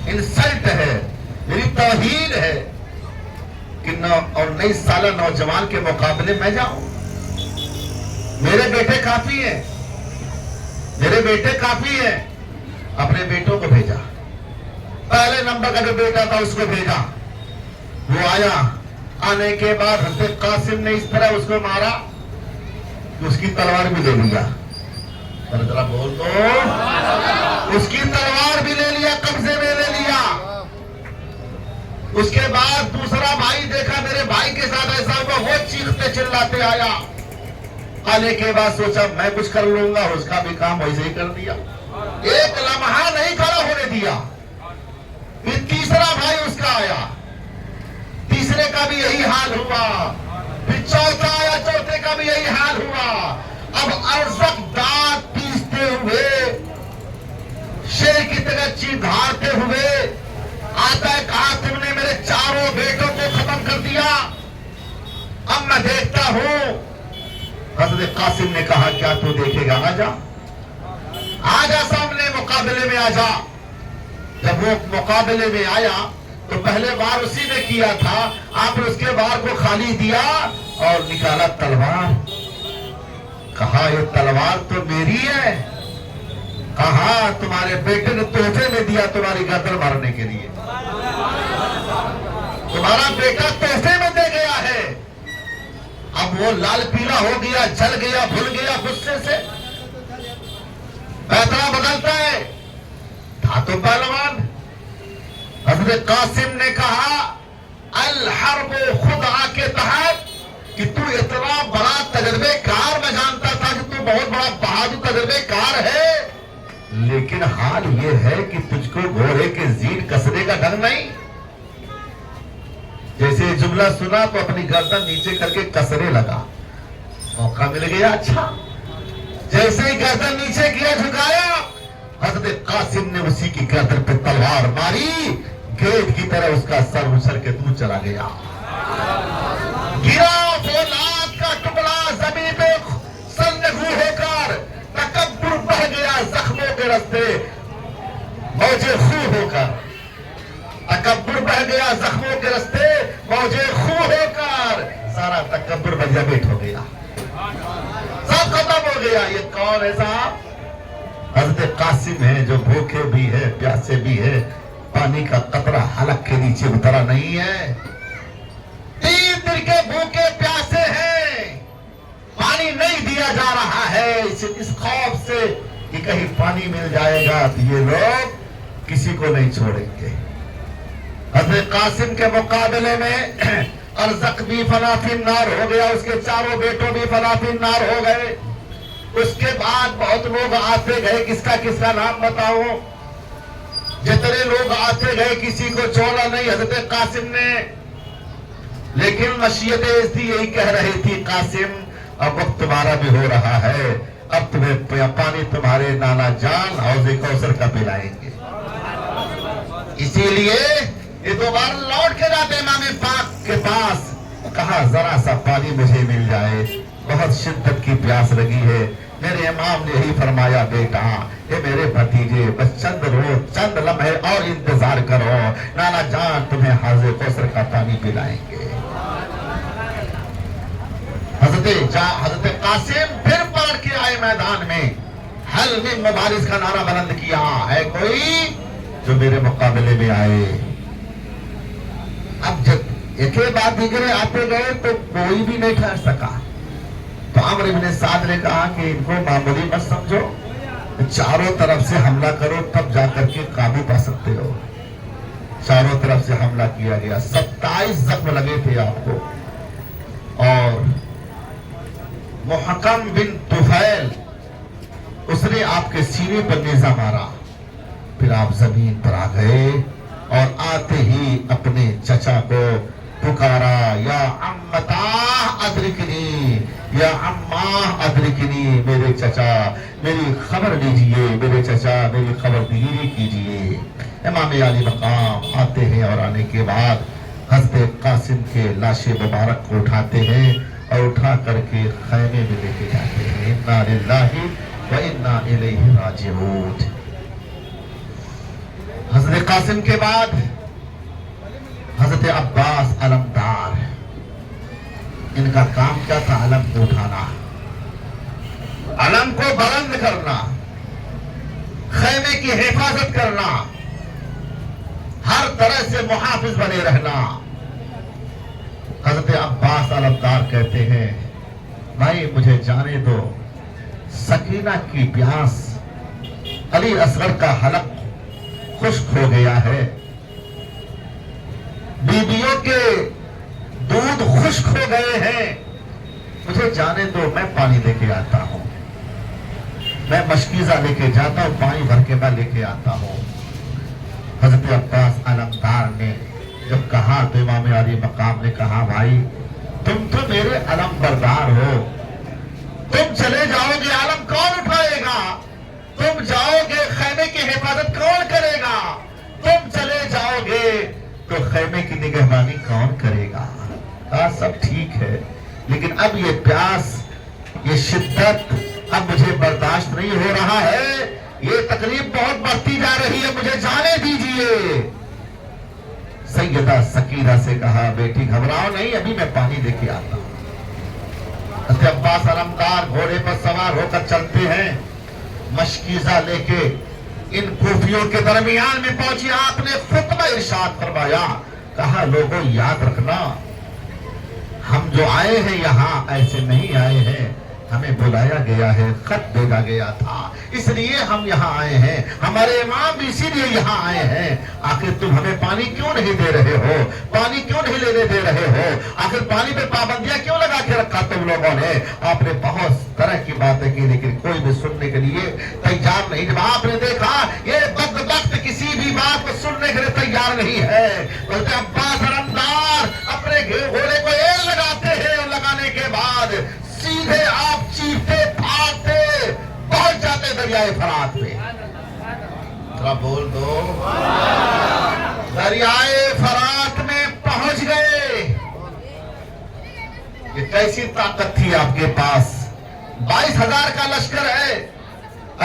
انسلٹ ہے, میری توہین ہے کہ 19 سالہ نوجوان کے مقابلے میں جاؤں. میرے بیٹے کافی ہیں, میرے بیٹے کافی ہیں. اپنے بیٹوں کو بھیجا. پہلے نمبر کا جو بیٹا تھا اس کو بھیجا. وہ آیا. آنے کے بعد حضرت قاسم نے اس طرح اس کو مارا کہ اس کی تلوار بھی لے لیا. ذرا بول دو, اس کی تلوار بھی لے لیا, قبضے میں لے لیا. اس کے بعد دوسرا بھائی دیکھا میرے بھائی کے ساتھ ایسا ہوا, وہ چیختے چلاتے آیا. آنے کے بعد سوچا میں کچھ کر لوں گا, اس کا بھی کام ویسے ہی کر دیا. ایک لمحہ نہیں کھڑا ہونے دیا. پھر تیسرا بھائی اس کا آیا, تیسرے کا بھی یہی حال ہوا. پھر چوتھا آیا, چوتھے کا بھی یہی حال ہوا. اب ارزق دانت پیستے ہوئے, شیر کی طرح چیختے ہوئے آتا ہے, کہا تم نے میرے چاروں بیٹوں کو ختم کر دیا, اب میں دیکھتا ہوں. حضرت قاسم نے کہا کیا تو دیکھے گا, آجا آجا سامنے مقابلے میں آجا. جب وہ مقابلے میں آیا تو پہلے وار اسی نے کیا تھا. آپ نے اس کے وار کو خالی دیا اور نکالا تلوار. کہا یہ تلوار تو میری ہے. کہا تمہارے بیٹے نے تحفے میں دیا تمہاری گردن مارنے کے لیے. تمہارا بیٹا تحفے میں دے گیا ہے. اب وہ لال پیلا ہو گیا, جل گیا, بھول گیا غصے سے, پیترا بدلتا ہے. تھا تو پہلوان. حضرت قاسم نے کہا الحرب خدعہ کے تحت کہ تو اتنا بڑا تجربے کار, میں جانتا تھا کہ تو بہت بڑا بہادر تجربے کار ہے, لیکن حال یہ ہے کہ تجھ کو گھوڑے کے زین کسنے کا ڈھنگ نہیں. جیسے جملہ سنا تو اپنی گردن نیچے کر کے کسنے لگا. موقع مل گیا. اچھا, جیسے ہی گردن نیچے کیا, جھکایا, حضرت قاسم نے اسی کی گردن پہ تلوار ماری. گیٹ کی طرح اس کا سر اچھل کے دور چلا گیا. گرا فولاد کا ٹکڑا زمین پہ سرنگو ہو کر. تکبر بہ گیا زخموں کے رستے موجے خون ہو کر. تکبر بہ گیا زخموں کے رستے موجے خون ہو کر. سارا تکبر بجبیٹ ہو گیا, سب ختم ہو گیا. یہ کون ہے صاحب؟ حضرت قاسم ہے جو بھوکے بھی ہے, پیاسے بھی ہے, پانی کا قطرہ حلق کے نیچے اترا نہیں ہے. 3 دن کے بھوکے پیاسے ہیں, پانی نہیں دیا جا رہا ہے اس خوف سے کہ کہیں پانی مل جائے گا تو یہ لوگ کسی کو نہیں چھوڑیں گے۔ حضرت قاسم کے مقابلے میں ارزق بھی فنا فی النار ہو گیا، اس کے چاروں بیٹوں بھی فنا فی النار ہو گئے۔ اس کے بعد بہت لوگ آتے گئے، کس کا نام بتاؤں؟ جتنے لوگ آتے گئے کسی کو چھوڑا نہیں حضرت قاسم نے، لیکن مشیت عزتی یہی کہہ رہی تھی، قاسم اب وقت تمہارا بھی ہو رہا ہے، اب تمہیں پانی تمہارے نانا جان حوض کوثر کا پلائیں گے۔ اسی لیے یہ دوبارہ لوٹ کے جاتے امام پاک کے پاس، کہا ذرا سا پانی مجھے مل جائے، بہت شدت کی پیاس لگی ہے۔ میرے امام نے یہی فرمایا، بیٹا یہ میرے بھتیجے بس چند لمحے اور انتظار کرو، نانا جان تمہیں حوض کوثر کا پانی پلائیں گے۔ حضرت قاسم پھر پلٹ کے آئے میدان میں، حل من مبارز کا نعرہ بلند کیا، ہے کوئی جو میرے مقابلے میں آئے؟ اب جب ایک بعد دیگرے آتے گئے تو کوئی بھی نہیں ٹھہر سکا، تو عمرو بن سعد نے کہا کہ ان کو معمولی مت سمجھو، چاروں طرف سے حملہ کرو تب جا کر کے قابو پا سکتے ہو۔ چاروں طرف سے حملہ کیا گیا، 27 زخم لگے تھے آپ کو، اور محکم بن طفیل اس نے آپ کے سینے پر نیزہ مارا، پھر آپ زمین پر آ گئے اور آتے ہی اپنے چچا کو پکارا، یا عمتاہ ادرکنی، یا عماہ ادرکنی، میرے چچا میری خبر لیجئے، میرے چچا میری خبردگیری کیجئے۔ امام عالی مقام آتے ہیں اور آنے کے بعد حضرت قاسم کے لاش مبارک کو اٹھاتے ہیں اور اٹھا کر کے خیمے میں لے کے جاتے ہیں۔ انا للہ و انا الیہ راجعون۔ حضرت قاسم کے بعد حضرت عباس علمدار، ان کا کام کیا تھا؟ علم کو اٹھانا، علم کو بلند کرنا، خیمے کی حفاظت کرنا، ہر طرح سے محافظ بنے رہنا۔ حضرت عباس علمدار کہتے ہیں، بھائی مجھے جانے دو، سکینہ کی پیاس، علی اصغر کا حلق خشک ہو گیا ہے، بیویوں کے دودھ خشک ہو گئے ہیں، مجھے جانے دو، میں پانی لے کے آتا ہوں، میں مشکیزہ لے کے جاتا ہوں، پانی بھر کے میں لے کے آتا ہوں۔ حضرت عباس علمدار نے جب کہا تو امام علی مقام نے کہا، بھائی تم تو میرے علم بردار ہو، تم چلے جاؤ گے علم کون اٹھائے گا؟ تم جاؤ گے خیمے کی حفاظت کون کرے گا؟ تم چلے جاؤ گے تو خیمے کی نگہبانی کون کرے گا؟ کہا سب ٹھیک ہے، لیکن اب یہ پیاس، یہ شدت اب مجھے برداشت نہیں ہو رہا ہے، یہ تکلیف بہت بڑھتی جا رہی ہے، مجھے جانے دیجئے۔ سیدہ سکینہ سے کہا، بیٹی گھبراؤ نہیں، ابھی میں پانی لے کے آتا ہوں۔ حضرت عباس علمدار گھوڑے پر سوار ہو کر چلتے ہیں، مشکیزہ لے کے ان کوفیوں کے درمیان میں پہنچی، آپ نے خطبہ ارشاد فرمایا، کہا لوگوں یاد رکھنا، ہم جو آئے ہیں یہاں ایسے نہیں آئے ہیں، ہمیں بلایا گیا ہے، خط بھیجا گیا تھا، اس لیے ہم یہاں آئے ہیں، ہمارے امام بھی اسی لیے یہاں آئے ہیں۔ آخر تم ہمیں پانی کیوں نہیں دے رہے ہو؟ پانی کیوں نہیں لینے دے رہے ہو؟ آخر پانی پہ پابندیاں کیوں لگا کے رکھا تم لوگوں نے؟ آپ نے بہت طرح کی باتیں کی، لیکن کوئی بھی سننے کے لیے تیار نہیں۔ جب آپ نے دیکھا یہ بدبخت کسی بھی بات کو سننے کے لیے تیار نہیں ہے، حضرت عباس علمدار اپنے گھوڑے کو ایل لگاتے ہیں، اور لگانے کے بعد سیدھے آپ چیختے پھاڑتے پہنچ جاتے دریائے فرات پہ۔ ذرا بول دو، دریائے فرات میں پہنچ گئے۔ یہ کیسی طاقت تھی آپ کے پاس؟ 22,000 کا لشکر ہے،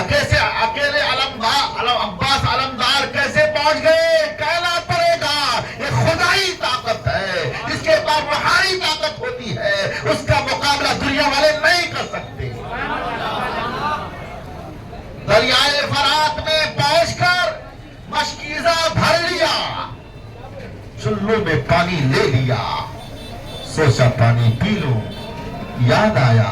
کیسے اکیلے عباس علمدار کیسے پہنچ گئے؟ کہنا پڑے گا یہ خدائی طاقت ہے، جس کے پاس روحانی طاقت ہوتی ہے اس کا مقابلہ دنیا والے نہیں کر سکتے۔ دریائے فرات میں پہنچ کر مشکیزہ بھر لیا، چلو میں پانی لے لیا، سوچا پانی پی لوں، یاد آیا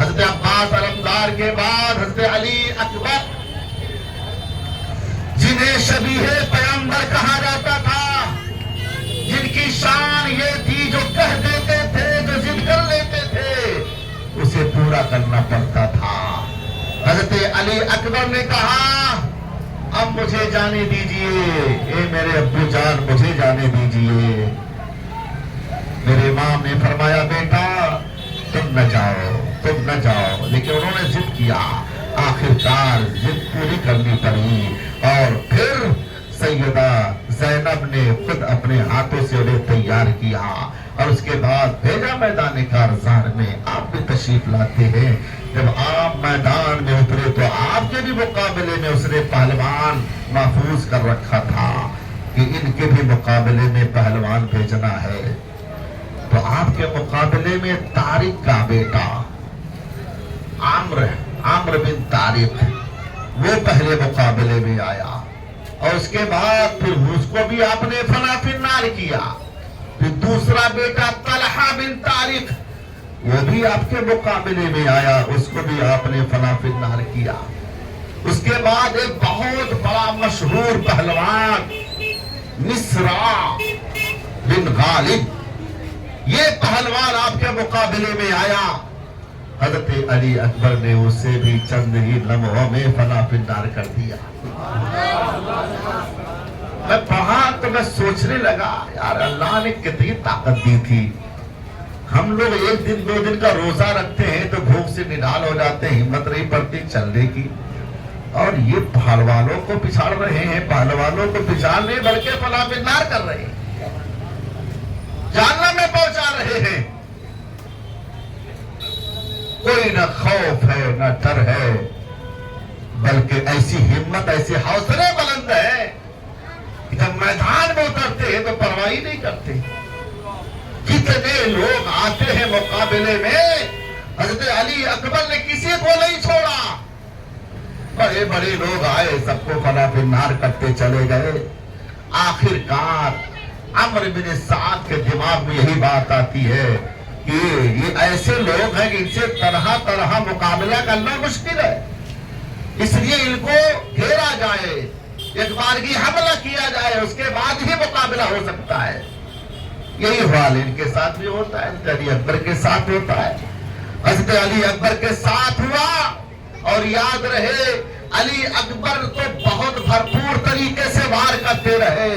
حضرت عباس علمدار کے بعد حضرت علی اکبر، جنہیں شبیہ پیغمبر کہا جاتا تھا، جن کی شان یہ تھی جو کہہ دیتے تھے، جو ضد کر لیتے تھے، اسے پورا کرنا پڑتا تھا۔ حضرت علی اکبر نے کہا اب مجھے جانے دیجئے، اے میرے ابو جان مجھے جانے دیجئے۔ میرے امام نے فرمایا بیٹا تم نہ جاؤ، تم نہ جاؤ، لیکن انہوں نے ضد کیا، آخرکار ضد پوری کرنی پڑی، اور پھر سیدہ زینب نے خود اپنے ہاتھوں سے انہیں تیار کیا، اور اس کے بعد بھیجا میدان کارزار میں۔ آپ بھی تشریف لاتے ہیں، جب آپ میدان میں اترے تو آپ کے بھی مقابلے میں اس نے پہلوان محفوظ کر رکھا تھا کہ ان کے بھی مقابلے میں پہلوان بھیجنا ہے۔ تو آپ کے مقابلے میں طارق کا بیٹا عمرو بن طارق، وہ پہلے مقابلے میں آیا، اور اس کے بعد پھر اس کو بھی آپ نے فنا فی النار کیا۔ پھر دوسرا بیٹا طلحہ بن طارق، وہ بھی آپ کے مقابلے میں آیا، اس کو بھی آپ نے فنا فی النار کیا۔ اس کے بعد ایک بہت بڑا مشہور پہلوان مصرع بن غالب، یہ پہلوان آپ کے مقابلے میں آیا، حضرت علی اکبر نے اسے بھی چند ہی لمحوں میں فنا فی النار کر دیا۔ میں پڑھا تو میں سوچنے لگا یار اللہ نے کتنی طاقت دی تھی۔ ہم لوگ ایک دن دو دن کا روزہ رکھتے ہیں تو بھوک سے نڈال ہو جاتے ہیں، ہمت نہیں پڑتی چلنے کی، اور یہ پہلوانوں کو پچھاڑ رہے ہیں، پہلوانوں کو پچھاڑنے بلکہ فنا فی النار کر رہے ہیں، جہنم میں پہنچا رہے ہیں۔ کوئی نہ خوف ہے نہ ڈر ہے، بلکہ ایسی ہمت ایسے حوصلے بلند ہے کہ جب میدان میں اترتے ہیں تو پرواہ نہیں کرتے۔ کتنے لوگ آتے ہیں مقابلے میں، حضرت علی اکبر نے کسی کو نہیں چھوڑا، بڑے بڑے لوگ آئے، سب کو فنا فی النار کرتے چلے گئے۔ آخرکار عمرو بن سعد کے دماغ میں یہی بات آتی ہے کہ یہ ایسے لوگ ہیں کہ ان سے طرح طرح مقابلہ کرنا مشکل ہے، اس لیے ان کو گھیرا جائے، ایک بارگی حملہ کیا جائے، اس کے بعد ہی مقابلہ ہو سکتا ہے۔ یہی حال ان کے ساتھ بھی ہوتا ہے، حضرت علی اکبر کے ساتھ ہوتا ہے، حضرت علی اکبر کے ساتھ ہوا۔ اور یاد رہے علی اکبر تو بہت بھرپور طریقے سے وار کرتے رہے،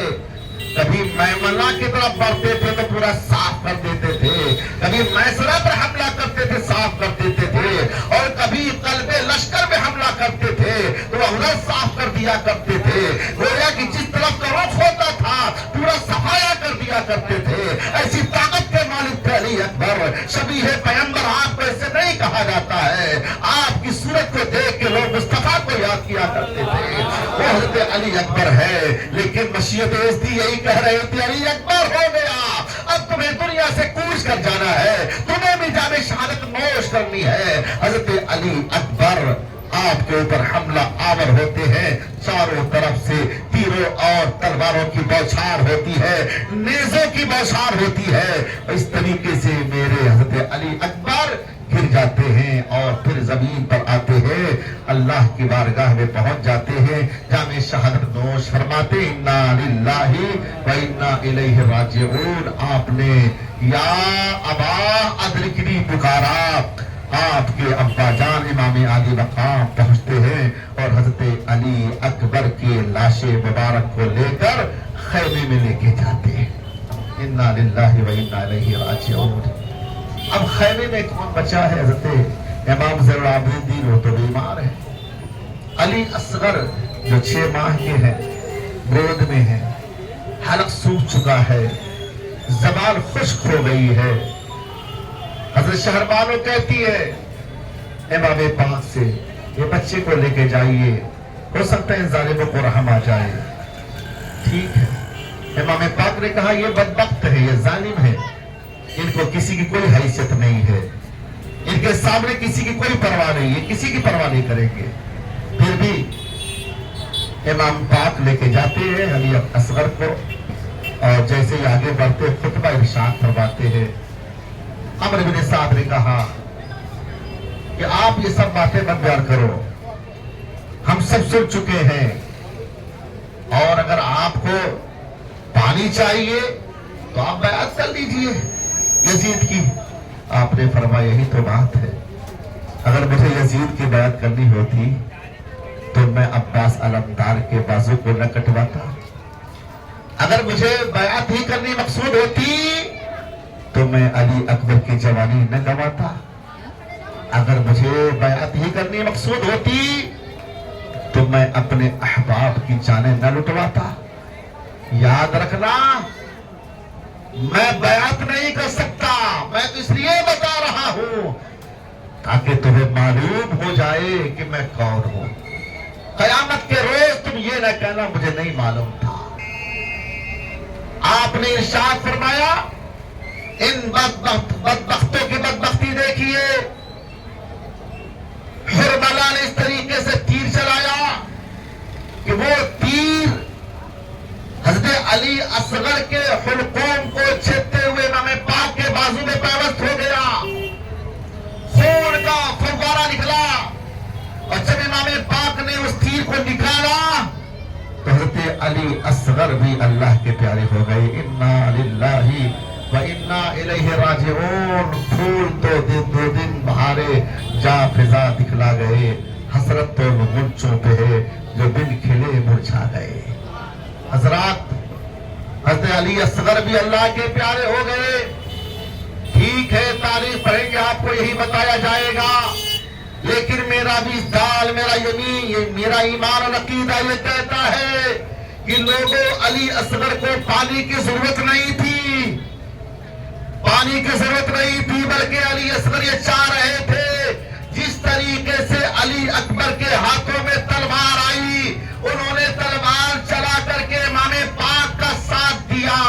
کبھی میمنہ کی طرف بڑھتے تھے تو پورا صاف کر دیتے تھے، کبھی میسرہ پر حملہ کرتے تھے صاف کر دیتے تھے، اور کبھی قلب لشکر میں حملہ کرتے تھے تو ادھر صاف کر دیا کرتے تھے، گویا کہ جس طرف کا رخ ہوتا تھا پورا صفایا کر دیا کرتے تھے۔ ایسی طاقت کے مالک تھے علی اکبر، شبیہ پیغمبر آپ کو ایسے نہیں کہا جاتا ہے، آپ کی صورت کو دیکھ کے لوگ مصطفیٰ کو یاد کیا کرتے تھے، وہ حضرت علی اکبر ہے۔ لیکن مشیت ایسی یہی کہہ رہے تھے علی اکبر ہو گیا، اب تمہیں دنیا سے کوچ کر جانا ہے، تمہیں بھی جام شہادت نوش کرنی ہے۔ حضرت علی اکبر آپ کے اوپر حملہ آور ہوتے ہیں، چاروں طرف سے تیروں اور تلواروں کی بوچھار ہوتی ہے، نیزوں کی بوچھار ہوتی ہے، اس طریقے سے میرے حضرت علی اکبر گر جاتے ہیں اور پھر زمین پر آتے ہیں، اللہ کی بارگاہ میں پہنچ جاتے ہیں، جامع شہادت نوش فرماتے انا للہ و انا الیہ راجعون۔ آپ نے یا ابا ادرکنی پکارا، آپ کے ابا جان امام علی مقام پہنچتے ہیں اور حضرت علی اکبر کی لاش مبارک کو لے کر خیمے میں لے کے جاتے ہیں۔ انا للہ و انا الیہ راجعون۔ اب خیمے میں کون بچا ہے؟ حضرت امام زین العابدین، وہ تو بیمار ہے، علی اصغر جو 6 ماہ کے ہیں، گود میں ہیں، حلق سوکھ چکا ہے، زبان خشک ہو گئی ہے۔ حضرت شہربانو کہتی ہے امام پاک سے یہ بچے کو لے کے جائیے، ہو سکتا ہے ظالموں کو رحم آ جائے۔ ٹھیک ہے، امام پاک نے کہا یہ بدبخت ہے، یہ ظالم ہے، ان کو کسی کی کوئی حیثیت نہیں ہے، ان کے سامنے کسی کی کوئی پرواہ نہیں ہے، کسی کی پرواہ نہیں کریں گے۔ پھر بھی امام پاک لے کے جاتے ہیں علی اصغر کو، اور جیسے ہی آگے بڑھتے خطبہ ارشاد فرماتے ہیں۔ عمرو بن سعد نے کہا کہ آپ یہ سب باتیں مت بیان کرو، ہم سب سن چکے ہیں، اور اگر آپ کو پانی چاہیے تو آپ بیعت کر لیجئے یزید کی۔ آپ نے فرمایا یہی تو بات ہے، اگر مجھے یزید کی بیعت کرنی ہوتی تو میں عباس علمدار کے بازو کو نہ کٹواتا، اگر مجھے بیعت ہی کرنی مقصود ہوتی تو میں علی اکبر کی جوانی نہ گواتا، اگر مجھے بیعت ہی کرنی مقصود ہوتی تو میں اپنے احباب کی جانیں نہ لٹواتا۔ یاد رکھنا، میں بیعت نہیں کر سکتا، میں تو اس لیے بتا رہا ہوں تاکہ تمہیں معلوم ہو جائے کہ میں کون ہوں، قیامت کے روز تم یہ نہ کہنا مجھے نہیں معلوم تھا۔ آپ نے ارشاد فرمایا، ان بدبختوں کی بدبختی دیکھیے، حرملہ نے اس طریقے سے تیر چلایا کہ وہ تیر حضرت علی اصغر کے حلقوم کو چھیدتے ہوئے امام پاک کے بازو میں پیوست ہو گیا، خون کا فوارہ نکلا، اور جب امام پاک نے اس تیر کو نکالا تو حضرت علی اصغر بھی اللہ کے پیارے ہو گئے۔ انا للہ و انا الیہ راجعون۔ پھول دو دن بہارے جا فضا دکھلا گئے، حسرت تو غنچوں پہ ہے جو بن کھلے مرجھا گئے۔ حضرات، حضرت علی اصغر بھی اللہ کے پیارے ہو گئے۔ ٹھیک ہے، تاریخ پڑھیں گے آپ کو یہی بتایا جائے گا، لیکن میرا بھی دال، میرا یمین، یہ میرا ایمان اور عقیدہ یہ کہتا ہے کہ لوگوں، علی اصغر کو پانی کی ضرورت نہیں تھی، پانی کی ضرورت نہیں تھی، بلکہ علی اصغر یہ چاہ رہے تھے جس طریقے سے علی اکبر کے ہاتھوں میں تلوار آئی، انہوں نے تلوار چلا کر کے امام پاک کا ساتھ دیا،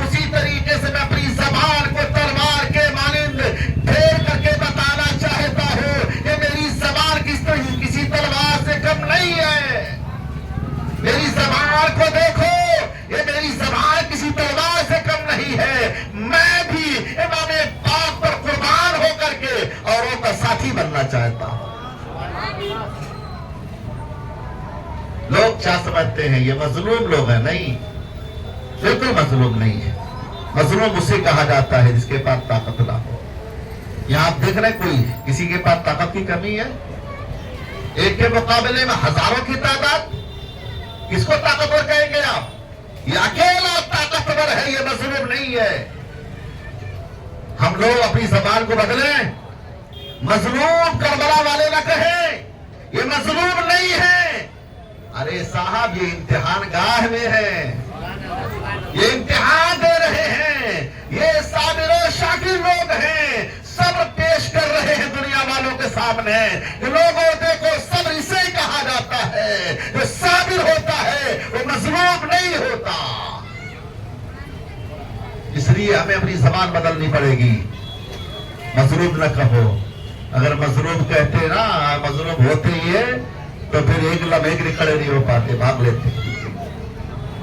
اسی طریقے سے میں اپنی زبان کو تلوار کے مانند پھیر کر کے بتانا چاہتا ہوں کہ میری زبان کسی تلوار سے کم نہیں ہے۔ میری زبان کو دیکھو، یہ میری زبان کسی تلوار سے کم نہیں ہے، میں بھی امام پاک پر قربان ہو کر کے اوروں کا ساتھی بننا چاہتا ہوں۔ لوگ کیا سمجھتے ہیں یہ مظلوم لوگ ہیں؟ نہیں، بالکل مظلوم نہیں ہے۔ مظلوم اسے کہا جاتا ہے جس کے پاس طاقت نہ ہو۔ یہاں آپ دیکھ رہے کوئی کسی کے پاس طاقت کی کمی ہے؟ ایک کے مقابلے میں ہزاروں کی تعداد، کس کو طاقتور کہیں گے آپ؟ یہ اکیلا طاقتور ہے، یہ مظلوم نہیں ہے۔ ہم لوگ اپنی زبان کو بدلیں، مظلوم کربلا والے نہ کہیں، یہ مظلوم نہیں ہے۔ ارے صاحب، یہ امتحان گاہ میں ہے، یہ امتحان دے رہے ہیں، یہ صابر و شاکر لوگ ہیں، صبر پیش کر رہے ہیں دنیا والوں کے سامنے کہ لوگوں دیکھو، صبر اسے کہا جاتا ہے جو صابر ہوتا ہے، وہ مظلوم نہیں ہوتا۔ اس لیے ہمیں اپنی زبان بدلنی پڑے گی، مظلوم نہ کہو۔ اگر مظلوم کہتے نا، مظلوم ہوتے ہی ہے تو پھر ایک لمحے کے لیے کھڑے نہیں ہو پاتے، بھاگ لیتے۔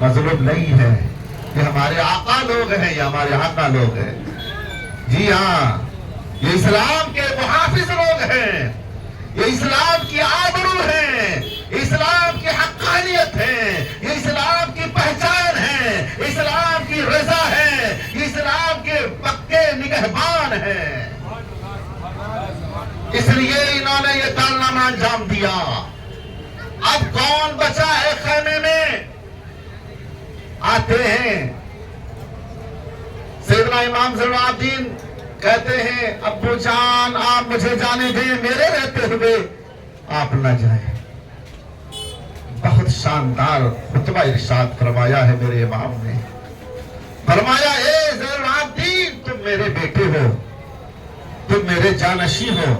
مظلوم نہیں ہے، یہ ہمارے آقا لوگ ہیں، یہ ہمارے آقا لوگ ہیں۔ جی ہاں، یہ اسلام کے محافظ لوگ ہیں، یہ اسلام کی آبرو ہیں، یہ اسلام کی حقانیت ہے، یہ اسلام کی پہچان ہے، یہ اسلام کی رضا ہے، یہ اسلام کے پکے نگہبان ہیں۔ اس لیے انہوں نے یہ کارنامہ انجام دیا۔ اب کون بچا ہے خیمے میں؟ آتے ہیں سیدنا امام زین العابدین، کہتے ہیں ابو جان آپ مجھے جانے دیں، میرے رہتے ہوئے آپ نہ جائیں۔ بہت شاندار خطبہ ارشاد فرمایا ہے میرے امام نے، فرمایا اے زین العابدین، تم میرے بیٹے ہو، تم میرے جانشی ہو،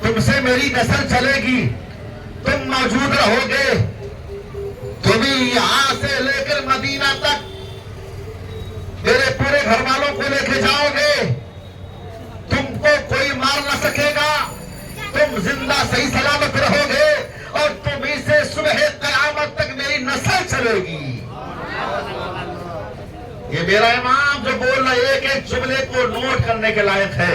تم سے میری نسل چلے گی، تم موجود رہو گے، تمہیں یہاں سے لے کر مدینہ تک میرے پورے گھر والوں کو لے کے جاؤ گے، تم کو کوئی مار نہ سکے گا، تم زندہ صحیح سلامت رہو گے، اور تمہیں سے صبح قیامت تک میری نسل چلے گی۔ یہ میرا امام جو بول رہا ہے، ایک ایک جملے کو نوٹ کرنے کے لائق ہے۔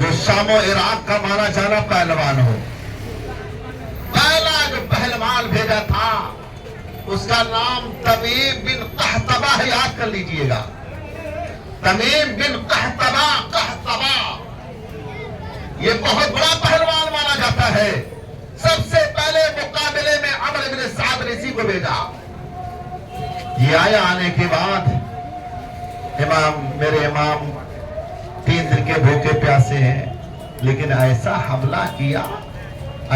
جو شام و عراق کا مانا جانا پہلوان ہو. پہلا جو پہلوان بھیجا تھا اس کا نام تمیم بن قحطبہ ہے. یاد کر لیجئے گا, تمیم بن قحطبہ یہ بہت بڑا پہلوان مانا جاتا ہے. سب سے پہلے مقابلے میں عمرو بن سعد نے اسی کو بھیجا. یہ آیا, آنے کے بعد میرے امام 3 دن کے بھوکے پیاسے ہیں, لیکن ایسا حملہ کیا,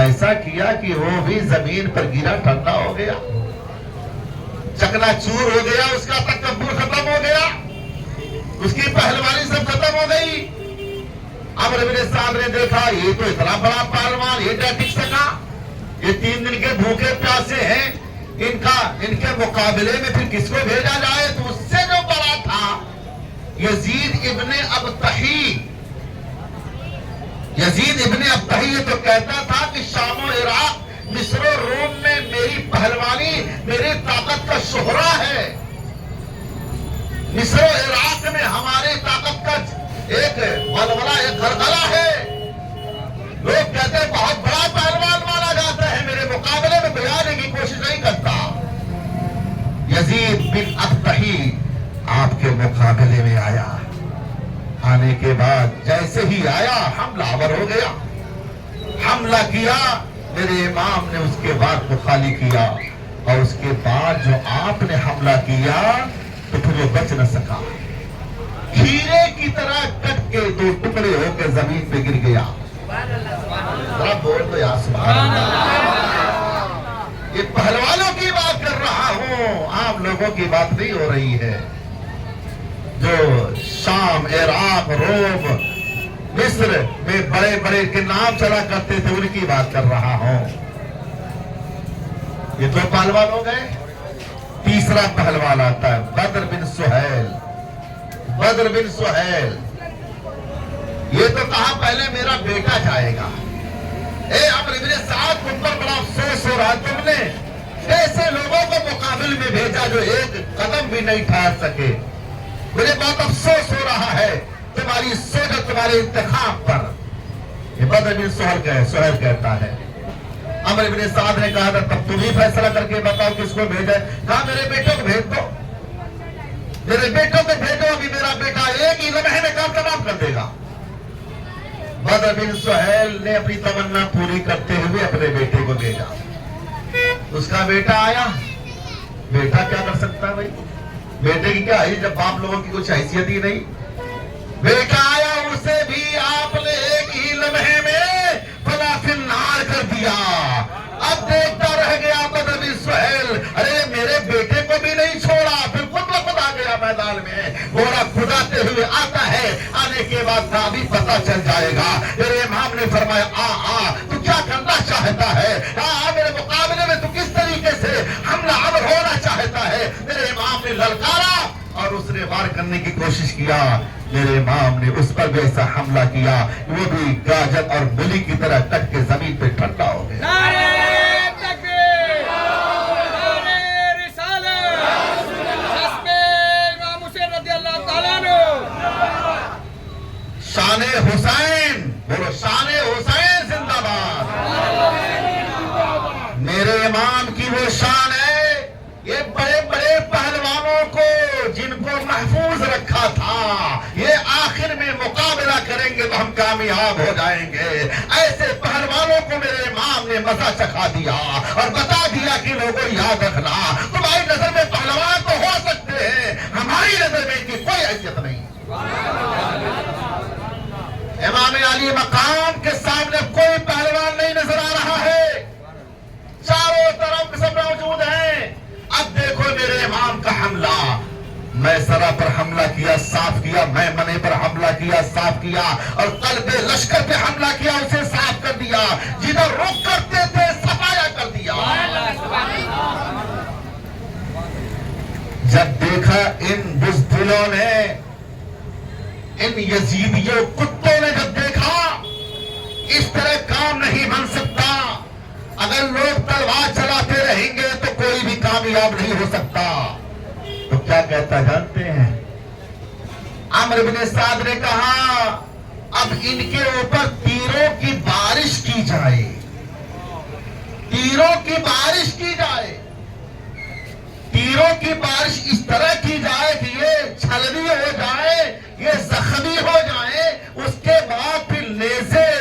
ایسا کیا کہ وہ بھی زمین پر گرا, ٹھنڈا ہو گیا, چکنا چور ہو گیا, اس کا تکبر ختم ہو گیا, اس کی پہلوانی سب ختم ہو گئی. عمرو بن سعد نے دیکھا یہ تو اتنا بڑا پہلوان, یہ کیا ٹک سکا, یہ 3 دن کے بھوکے پیاسے ہیں, ان کے مقابلے میں پھر کس کو بھیجا جائے. تو اس سے جو بڑا تھا یزید ابن ابطحی. یزید ابن ابطحی یہ تو کہتا تھا کہ شام و عراق, مصر و روم میں میری پہلوانی, میری طاقت کا شہرہ ہے. مصر و عراق میں ہماری طاقت کا ایک ولولہ, ایک غلغلہ ہے. لوگ کہتے ہیں بہت بڑا پہلوان مانا جاتا ہے, میرے مقابلے میں بجانے کی کوشش نہیں کرتا. یزید بن ابطحی آپ کے مقابلے میں آیا. آنے کے بعد جیسے ہی آیا حملہ آور ہو گیا, حملہ کیا. میرے امام نے اس کے بعد کو خالی کیا, اور اس کے بعد جو آپ نے حملہ کیا تو پھر وہ بچ نہ سکا. کھیرے کی طرح کٹ کے 2 ٹکڑے ہو کے زمین پہ گر گیا. ذرا بول دو یا سبحان اللہ. یہ پہلوانوں کی بات کر رہا ہوں, عام لوگوں کی بات نہیں ہو رہی ہے. جو شام, عراق, روم, مصر میں بڑے بڑے کے نام چلا کرتے تھے ان کی بات کر رہا ہوں. یہ 2 پہلوان ہو گئے. تیسرا پہلوان آتا ہے بدر بن سہیل. بدر بن سہیل یہ تو کہا پہلے میرا بیٹا جائے گا. اے عمرو بن سعد, تم پر بڑا افسوس ہو رہا, تم نے ایسے لوگوں کو مقابل میں بھیجا جو ایک قدم بھی نہیں ٹھہر سکے. مجھے بہت افسوس ہو رہا ہے تمہاری سوچ, تمہارے انتخاب پر. یہ بدر بن سہیل کہتا ہے. عمرو بن سعد نے کہا تھا تب تم ہی فیصلہ کر کے بتاؤ کس کو بھیجا. کہا میرے بیٹوں کو بھیج دو, میرے بیٹوں کو بھیجو, ابھی میرا بیٹا ایک ہی لمحے میں کام تمام کر دے گا. بدر بن سہیل نے اپنی تمنا پوری کرتے ہوئے اپنے بیٹے کو بھیجا. اس کا بیٹا آیا. بیٹا کیا کر سکتا ہے بھائی, بیٹے کی کیا ہے جب باپ لوگوں کی کچھ حیثیت ہی نہیں. بیٹا آیا, اسے بھی آپ نے ایک ہی لمحے میں فنا فی النار کر دیا. اب دیکھتا رہ گیا بدر بن سہیل, ارے میرے بیٹے کو بھی نہیں چھوڑا. پھر خود بخود آ گیا میدان میں, گھوڑا کھداتے ہوئے آتا ہے. آنے کے بعد تھا ابھی پتہ چل جائے گا. میرے امام نے فرمایا آ تو کیا کرنا چاہتا ہے, میرے مقابلے میں تو کس طریقے سے حملہ آور ہونا چاہتا ہے. میرے امام نے للکارا اور اس نے وار کرنے کی کوشش کیا. میرے امام نے اس پر بھی ایسا حملہ کیا, وہ بھی گاجر اور ملی کی طرح کٹ کے زمین پہ ٹھنڈا ہو گیا. شان حسین, بولو شان حسین زندہ باد. میرے امام کی وہ شان ہے, یہ بڑے بڑے پہلوانوں کو جن کو محفوظ رکھا تھا, یہ آخر میں مقابلہ کریں گے تو ہم کامیاب ہو جائیں گے. ایسے پہلوانوں کو میرے امام نے مزہ چکھا دیا اور بتا دیا کہ لوگوں یاد رکھنا, تمہاری نظر میں پہلوان تو ہو سکتے ہیں, ہماری نظر میں ان کی کوئی حیثیت نہیں. امام علی مقام کے سامنے کوئی پہلوان نہیں نظر آ رہا ہے, چاروں طرف سب موجود ہیں. اب دیکھو میرے امام کا حملہ, میں سرا پر حملہ کیا, صاف کیا, میں منے پر حملہ کیا, صاف کیا, اور قلب لشکر پہ حملہ کیا, اسے صاف کر دیا. جدھر رخ کرتے تھے صفایا کر دیا. جب دیکھا ان بزدلوں نے, ان یزیدیوں کتوں نے جب دیکھا اس طرح کام نہیں بن سکتا, اگر لوگ تلوار چلاتے رہیں گے تو کوئی بھی کامیاب نہیں ہو سکتا, تو کیا کہتا جانتے ہیں؟ عمرو بن سعد نے کہا اب ان کے اوپر تیروں کی بارش کی جائے، تیروں کی بارش کی جائے، تیروں کی بارش اس طرح کی جائے کہ یہ چھلنی ہو جائے، یہ زخمی ہو جائے، اس کے بعد پھر نیزے،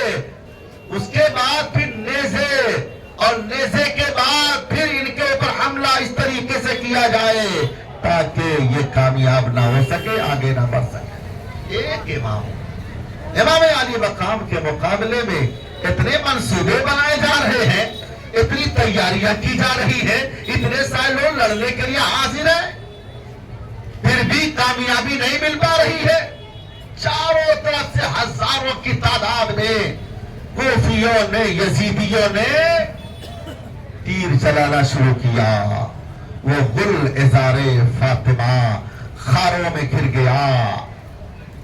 اس کے بعد پھر نیزے، اور نیزے کے بعد پھر ان کے اوپر حملہ اس طریقے سے کیا جائے تاکہ یہ کامیاب نہ ہو سکے، آگے نہ بڑھ سکے۔ ایک امام عالی مقام کے مقابلے میں اتنے منصوبے بنائے جا رہے ہیں، اتنی تیاریاں کی جا رہی ہیں، اتنے سارے لوگ لڑنے کے لیے حاضر ہیں، پھر بھی کامیابی نہیں مل پا رہی ہے۔ چاروں طرف سے ہزاروں کی تعداد میں کوفیوں نے، یزیدیوں نے تیر چلانا شروع کیا۔ وہ گل عذار فاطمہ خاروں میں گر گیا،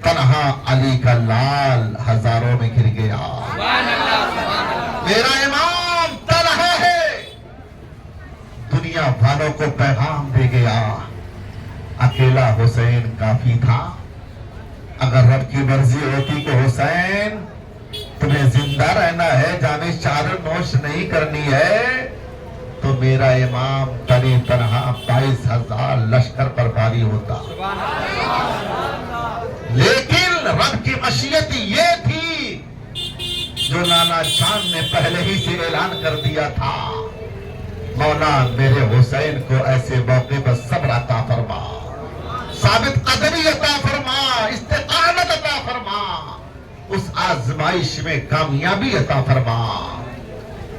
تنہا علی کا لال ہزاروں میں گر گیا۔ میرا امام تنہا ہے، دنیا والوں کو پیغام دے گیا، اکیلا حسین کافی تھا۔ اگر رب کی مرضی ہوتی کہ حسین تمہیں زندہ رہنا ہے، جانے چادر نوش نہیں کرنی ہے، تو میرا امام تنی تنہا 22,000 لشکر پر بھاری ہوتا۔ لیکن رب کی مشیت یہ تھی جو نانا جان نے پہلے ہی سے اعلان کر دیا تھا، مولا میرے حسین کو ایسے موقع پر صبر عطا فرما، ثابت قدمی عطا فرما، استقامت عطا فرما، اس آزمائش میں کامیابی عطا فرما۔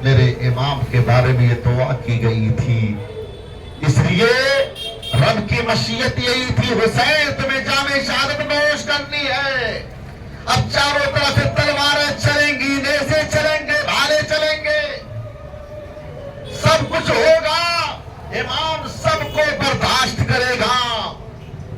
میرے امام کے بارے میں یہ دعا کی گئی تھی، اس لیے رب کی مشیت یہی تھی، حسین تمہیں جامِ شہادت نوش کرنی ہے۔ اب چاروں طرف سے تلواریں چلیں گی، نیزے چلیں گے، بھالے چلیں گے، سب کچھ ہوگا، امام سب کو برداشت کرے گا۔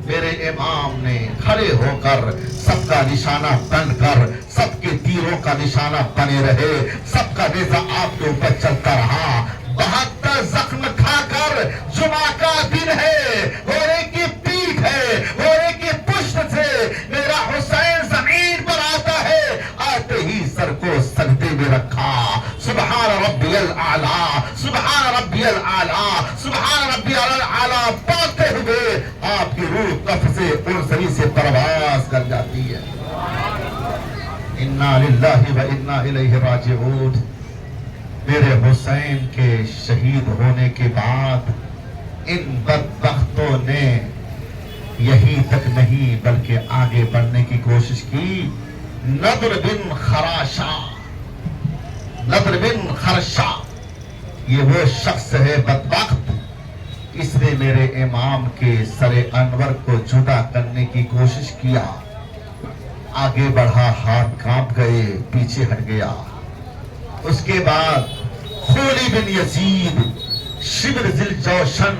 میرے امام نے کھڑے ہو کر سب کا نشانہ بن کر، سب کے تیروں کا نشانہ بنے رہے، سب کا نیزہ آپ کے اوپر چلتا رہا۔ 72 زخم کھا کر، جمعہ کا دن ہے، گھوڑے کی پیٹھ ہے، گھوڑے کی پشت سے میرا حسین زمین پر آتا ہے، آتے ہی سر کو سجدے میں رکھا، سبحان ربی الاعلیٰ، سبحان ربی الاعلیٰ، سبحان ربی الاعلیٰ پڑھتے ہوئے آپ کی روح کف سے انسری سے پرواز کر جاتی ہے۔ انا للہ و انا الیہ راجعون۔ میرے حسین کے شہید ہونے کے بعد ان بدبختوں نے یہی تک نہیں بلکہ آگے بڑھنے کی کوشش کی۔ نضر بن خراشہ، نضر بن خرشہ، یہ وہ شخص ہے بدبخت، اس نے میرے امام کے سر انور کو جدا کرنے کی کوشش کیا، آگے بڑھا، ہاتھ کانپ گئے، پیچھے ہٹ گیا۔ اس کے بعد خولی بن یزید، شبر ذی الجوشن،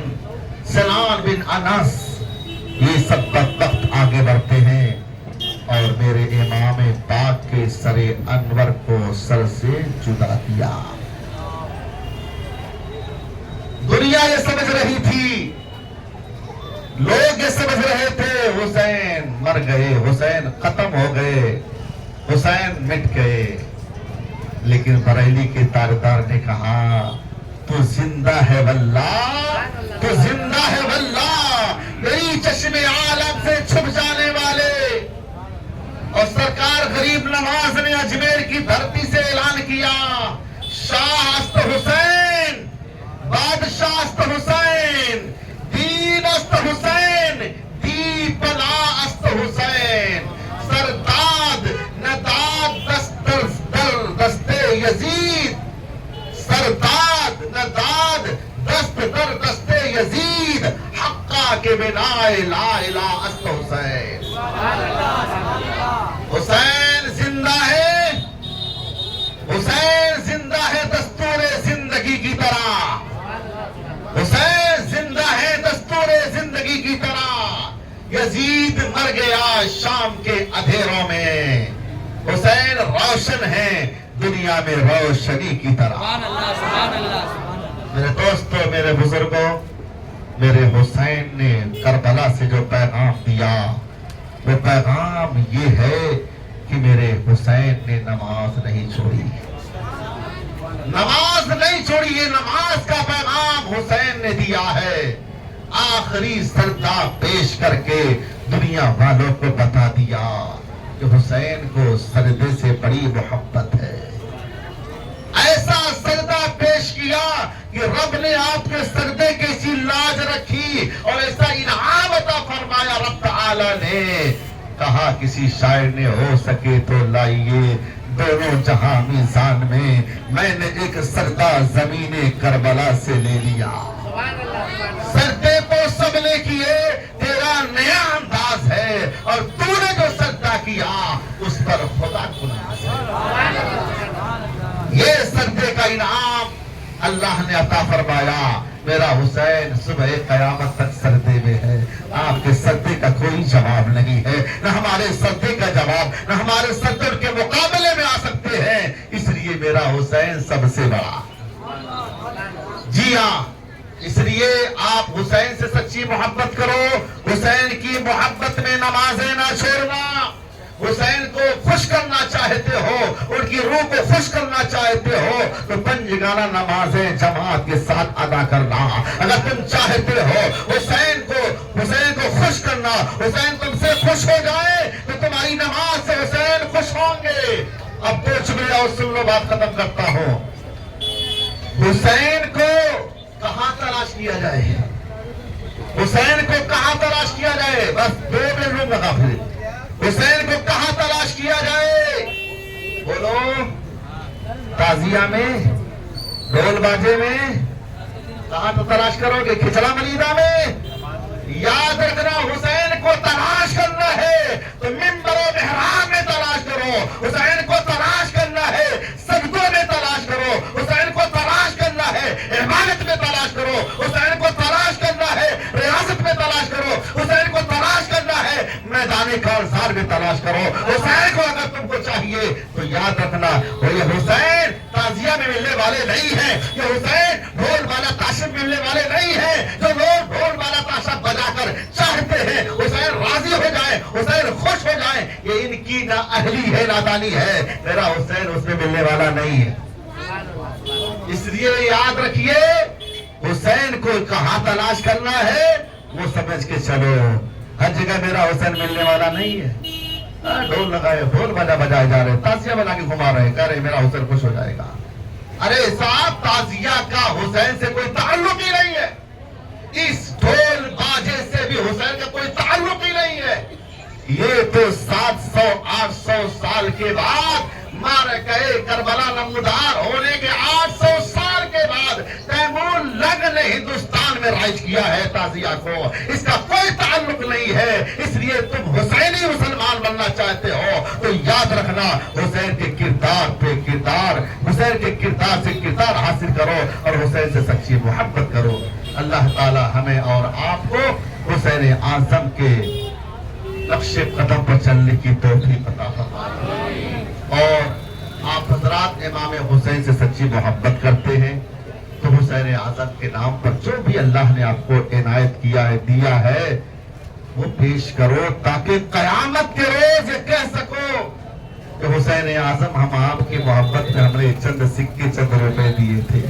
سنان بن انس، یہ سب بدبخت آگے بڑھتے ہیں اور میرے امام پاک کے سر انور کو سر سے جدا کیا۔ دنیا یہ سمجھ رہی تھی، لوگ یہ سمجھ رہے تھے حسین مر گئے، حسین ختم ہو گئے، حسین مٹ گئے، لیکن بریلی کے تاجدار نے کہا تو زندہ ہے واللہ، تو زندہ ہے واللہ، یہی چشم عالم سے چھپ جانے والے۔ اور سرکار غریب نواز نے اجمیر کی دھرتی سے اعلان کیا، شاہ است حسین، بادشاہ است حسین، دین است حسین، دی پلا است حسین، سرداد نداد دست یزید، سرداد نداد دست در دست یزید، حقا کے بنا لا الہ است حسین۔ حسین زندہ ہے، حسین زندہ ہے دستور زندگی کی طرح، حسین زندہ ہے دستور زندگی کی طرح۔ یزید مر گیا شام کے اندھیروں میں، حسین روشن ہے دنیا میں روشنی کی طرح۔ میرے دوستو، میرے بزرگوں، میرے حسین نے کربلا سے جو پیغام دیا، وہ پیغام یہ ہے کہ میرے حسین نے نماز نہیں چھوڑی، نماز نہیں چھوڑی، یہ نماز کا پیغام حسین نے دیا ہے۔ آخری سجدہ پیش کر کے دنیا والوں کو بتا دیا کہ حسین کو سجدے سے بڑی محبت ہے۔ ایسا سجدہ پیش کیا کہ رب نے آپ کے سجدے کی ایسی لاج رکھی اور ایسا انعام عطا فرمایا رب تعالی نے۔ کہا کسی شاعر نے ہو سکے تو لائیے دونوں جہاں میزان میں نے ایک سجدہ زمین کربلا سے لے لیا۔ سجدے تو سب نے کیے، تیرا نیا انداز ہے اور تو نے جو سجدہ کیا اس پر خدا کو ناز ہے۔ یہ سجدے کا انعام اللہ نے عطا فرمایا۔ میرا حسین صبح قیامت تک سجدے میں ہے، آپ کے سجدے کا کوئی جواب نہیں ہے، نہ ہمارے سجدے کا جواب، نہ ہمارے سجدے کے مقابلے میں آ سکتے ہیں، اس لیے میرا حسین سب سے بڑا۔ جی ہاں، اس لیے آپ حسین سے سچی محبت کرو، حسین کی محبت میں نمازیں نہ چھوڑنا۔ حسین کو خوش کرنا چاہتے ہو، ان کی روح کو خوش کرنا چاہتے ہو تو پنجگانہ نمازیں جماعت کے ساتھ ادا کرنا۔ اگر تم چاہتے ہو حسین کو خوش کرنا، حسین تم سے خوش ہو جائے تو تمہاری نماز سے حسین خوش ہوں گے۔ اب تو چپ جاؤ، سن لو، بات ختم کرتا ہوں۔ حسین کو کہاں تلاش کیا جائے؟ حسین کو کہاں تلاش کیا جائے؟ بس 2 منٹ لوں گا پھر۔ حسین کو کہاں تلاش کیا جائے؟ بولو، تازیہ میں، ڈھول باجے میں؟ کہاں تو تلاش کرو گے؟ کھچڑا ملیدہ میں؟ یاد رکھنا، حسین کو تلاش کرنا ہے تو منبر و محراب میں تلاش کرو، حسین کو تلاش کرنا ہے سجدوں میں تلاش کرو، حسین کو تلاش کرنا ہے عبادت میں تلاش کرو، حسین کو تلاش کرنا ہے ریاضت میں تلاش کرو، حسین کو تلاش کرنا ہے میدان کارزار میں تلاش کرو۔ حسین کو اگر تم کو چاہیے تو یاد رکھنا، وہ یہ حسین تازیہ میں ملنے والے نہیں ہیں، یہ حسین ڈھول والا تاشا ملنے والے نہیں ہیں۔ جو لوگ ڈھول والا تاشا بجا کر چاہتے ہیں حسین راضی ہو جائے، حسین خوش ہو جائے، یہ ان کی نا اہلی ہے، نادانی ہے۔ میرا حسین اس میں ملنے والا نہیں ہے۔ اس لیے یاد رکھیے، حسین کو کہاں تلاش کرنا ہے وہ سمجھ کے چلو۔ ہر جگہ میرا حسین ملنے والا نہیں ہے۔ ڈھول لگائے، ڈھول بجائے جا رہے، تازیہ بنا کے گھما رہے، کہہ رہے میرا حسین خوش ہو جائے گا۔ ارے صاحب، تازیہ کا حسین سے کوئی تعلق ہی نہیں ہے، اس ڈھول باجے سے بھی حسین کا کوئی تعلق ہی نہیں ہے۔ یہ تو 700-800 سال کے بعد معرکہ کربلا نمودار ہونے کے 800 سال کے بعد تیمور لنگ نے ہندوستان میں رائج کیا ہے تازیہ کو، اس کا کوئی تعلق نہیں ہے۔ اس لیے تم حسینی مسلمان بننا چاہتے ہو تو یاد رکھنا، حسین کے کردار پہ کردار، حسین کے کردار سے کردار حاصل کرو اور حسین سے سچی محبت کرو۔ اللہ تعالی ہمیں اور آپ کو حسین اعظم کے نقش قدم پر چلنے کی توفیق عطا فرمائے۔ اور آپ حضرات امام حسین سے سچی محبت کرتے ہیں تو حسین اعظم کے نام پر جو بھی اللہ نے آپ کو عنایت کیا ہے، دیا ہے، وہ پیش کرو تاکہ قیامت کے روز یہ کہہ سکو کہ حسین اعظم ہم آپ کی محبت میں ہم نے چند سکے چند روپے دیے تھے۔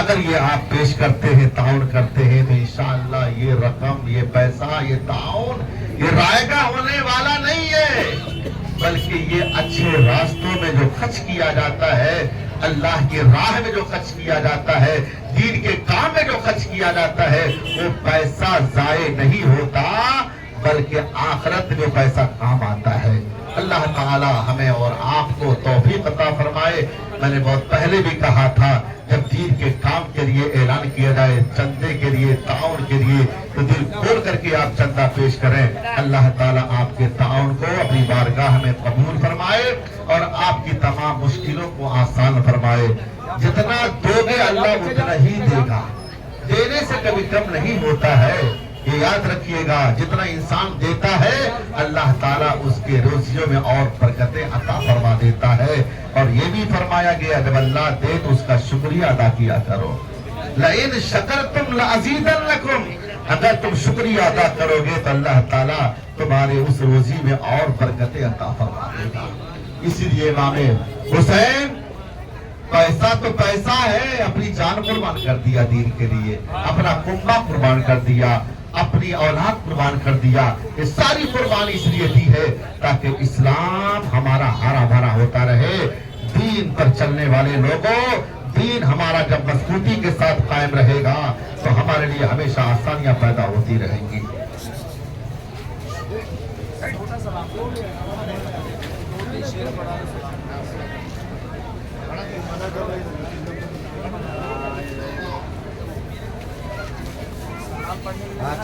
اگر یہ آپ پیش کرتے ہیں، تعاون کرتے ہیں تو انشاءاللہ یہ رقم، یہ پیسہ، یہ تعاون یہ رائگاں ہونے والا نہیں ہے، بلکہ یہ اچھے راستوں میں جو خرچ کیا جاتا ہے، اللہ کی راہ میں جو خرچ کیا جاتا ہے، دین کے کام میں جو خرچ کیا جاتا ہے، وہ پیسہ ضائع نہیں ہوتا بلکہ آخرت میں پیسہ کام آتا ہے۔ اللہ تعالی ہمیں اور آپ کو توفیق عطا فرمائے۔ میں نے بہت پہلے بھی کہا تھا، جب دین کے کام کے لیے اعلان کیا جائے، چندے کے لیے، تعاون کے لیے، تو دل کھول کر کے آپ چندہ پیش کریں۔ اللہ تعالیٰ آپ کے تعاون کو اپنی بارگاہ میں قبول فرمائے اور آپ کی تمام مشکلوں کو آسان فرمائے۔ جتنا دو گے اللہ اتنا ہی دے گا، دینے سے کبھی کم نہیں ہوتا ہے۔ یہ یاد رکھیے گا، جتنا انسان دیتا ہے اللہ تعالیٰ اس کے روزیوں میں اور برکتیں عطا فرما دیتا ہے۔ اور یہ بھی فرمایا گیا جب اللہ دے تو اس کا شکریہ ادا کیا کرو۔ لَإِن شَكَرْتُمْ لَأَزِيدَنَّكُمْ، اگر تم شکریہ ادا کرو گے تو اللہ تعالیٰ تمہارے اس روزی میں اور برکتیں عطا فرما دے گا. اسی لیے امام حسین پیسہ تو پیسہ ہے، اپنی جان قربان کر دیا دین کے لیے، اپنا کنبہ قربان کر دیا، اپنی اولاد قربان کر دیا. یہ ساری قربانی اس لیے دی ہے تاکہ اسلام ہمارا ہرا بھرا ہوتا رہے. دین پر چلنے والے لوگوں، دین ہمارا جب مضبوطی کے ساتھ قائم رہے گا تو ہمارے لیے ہمیشہ آسانیاں پیدا ہوتی رہیں گی.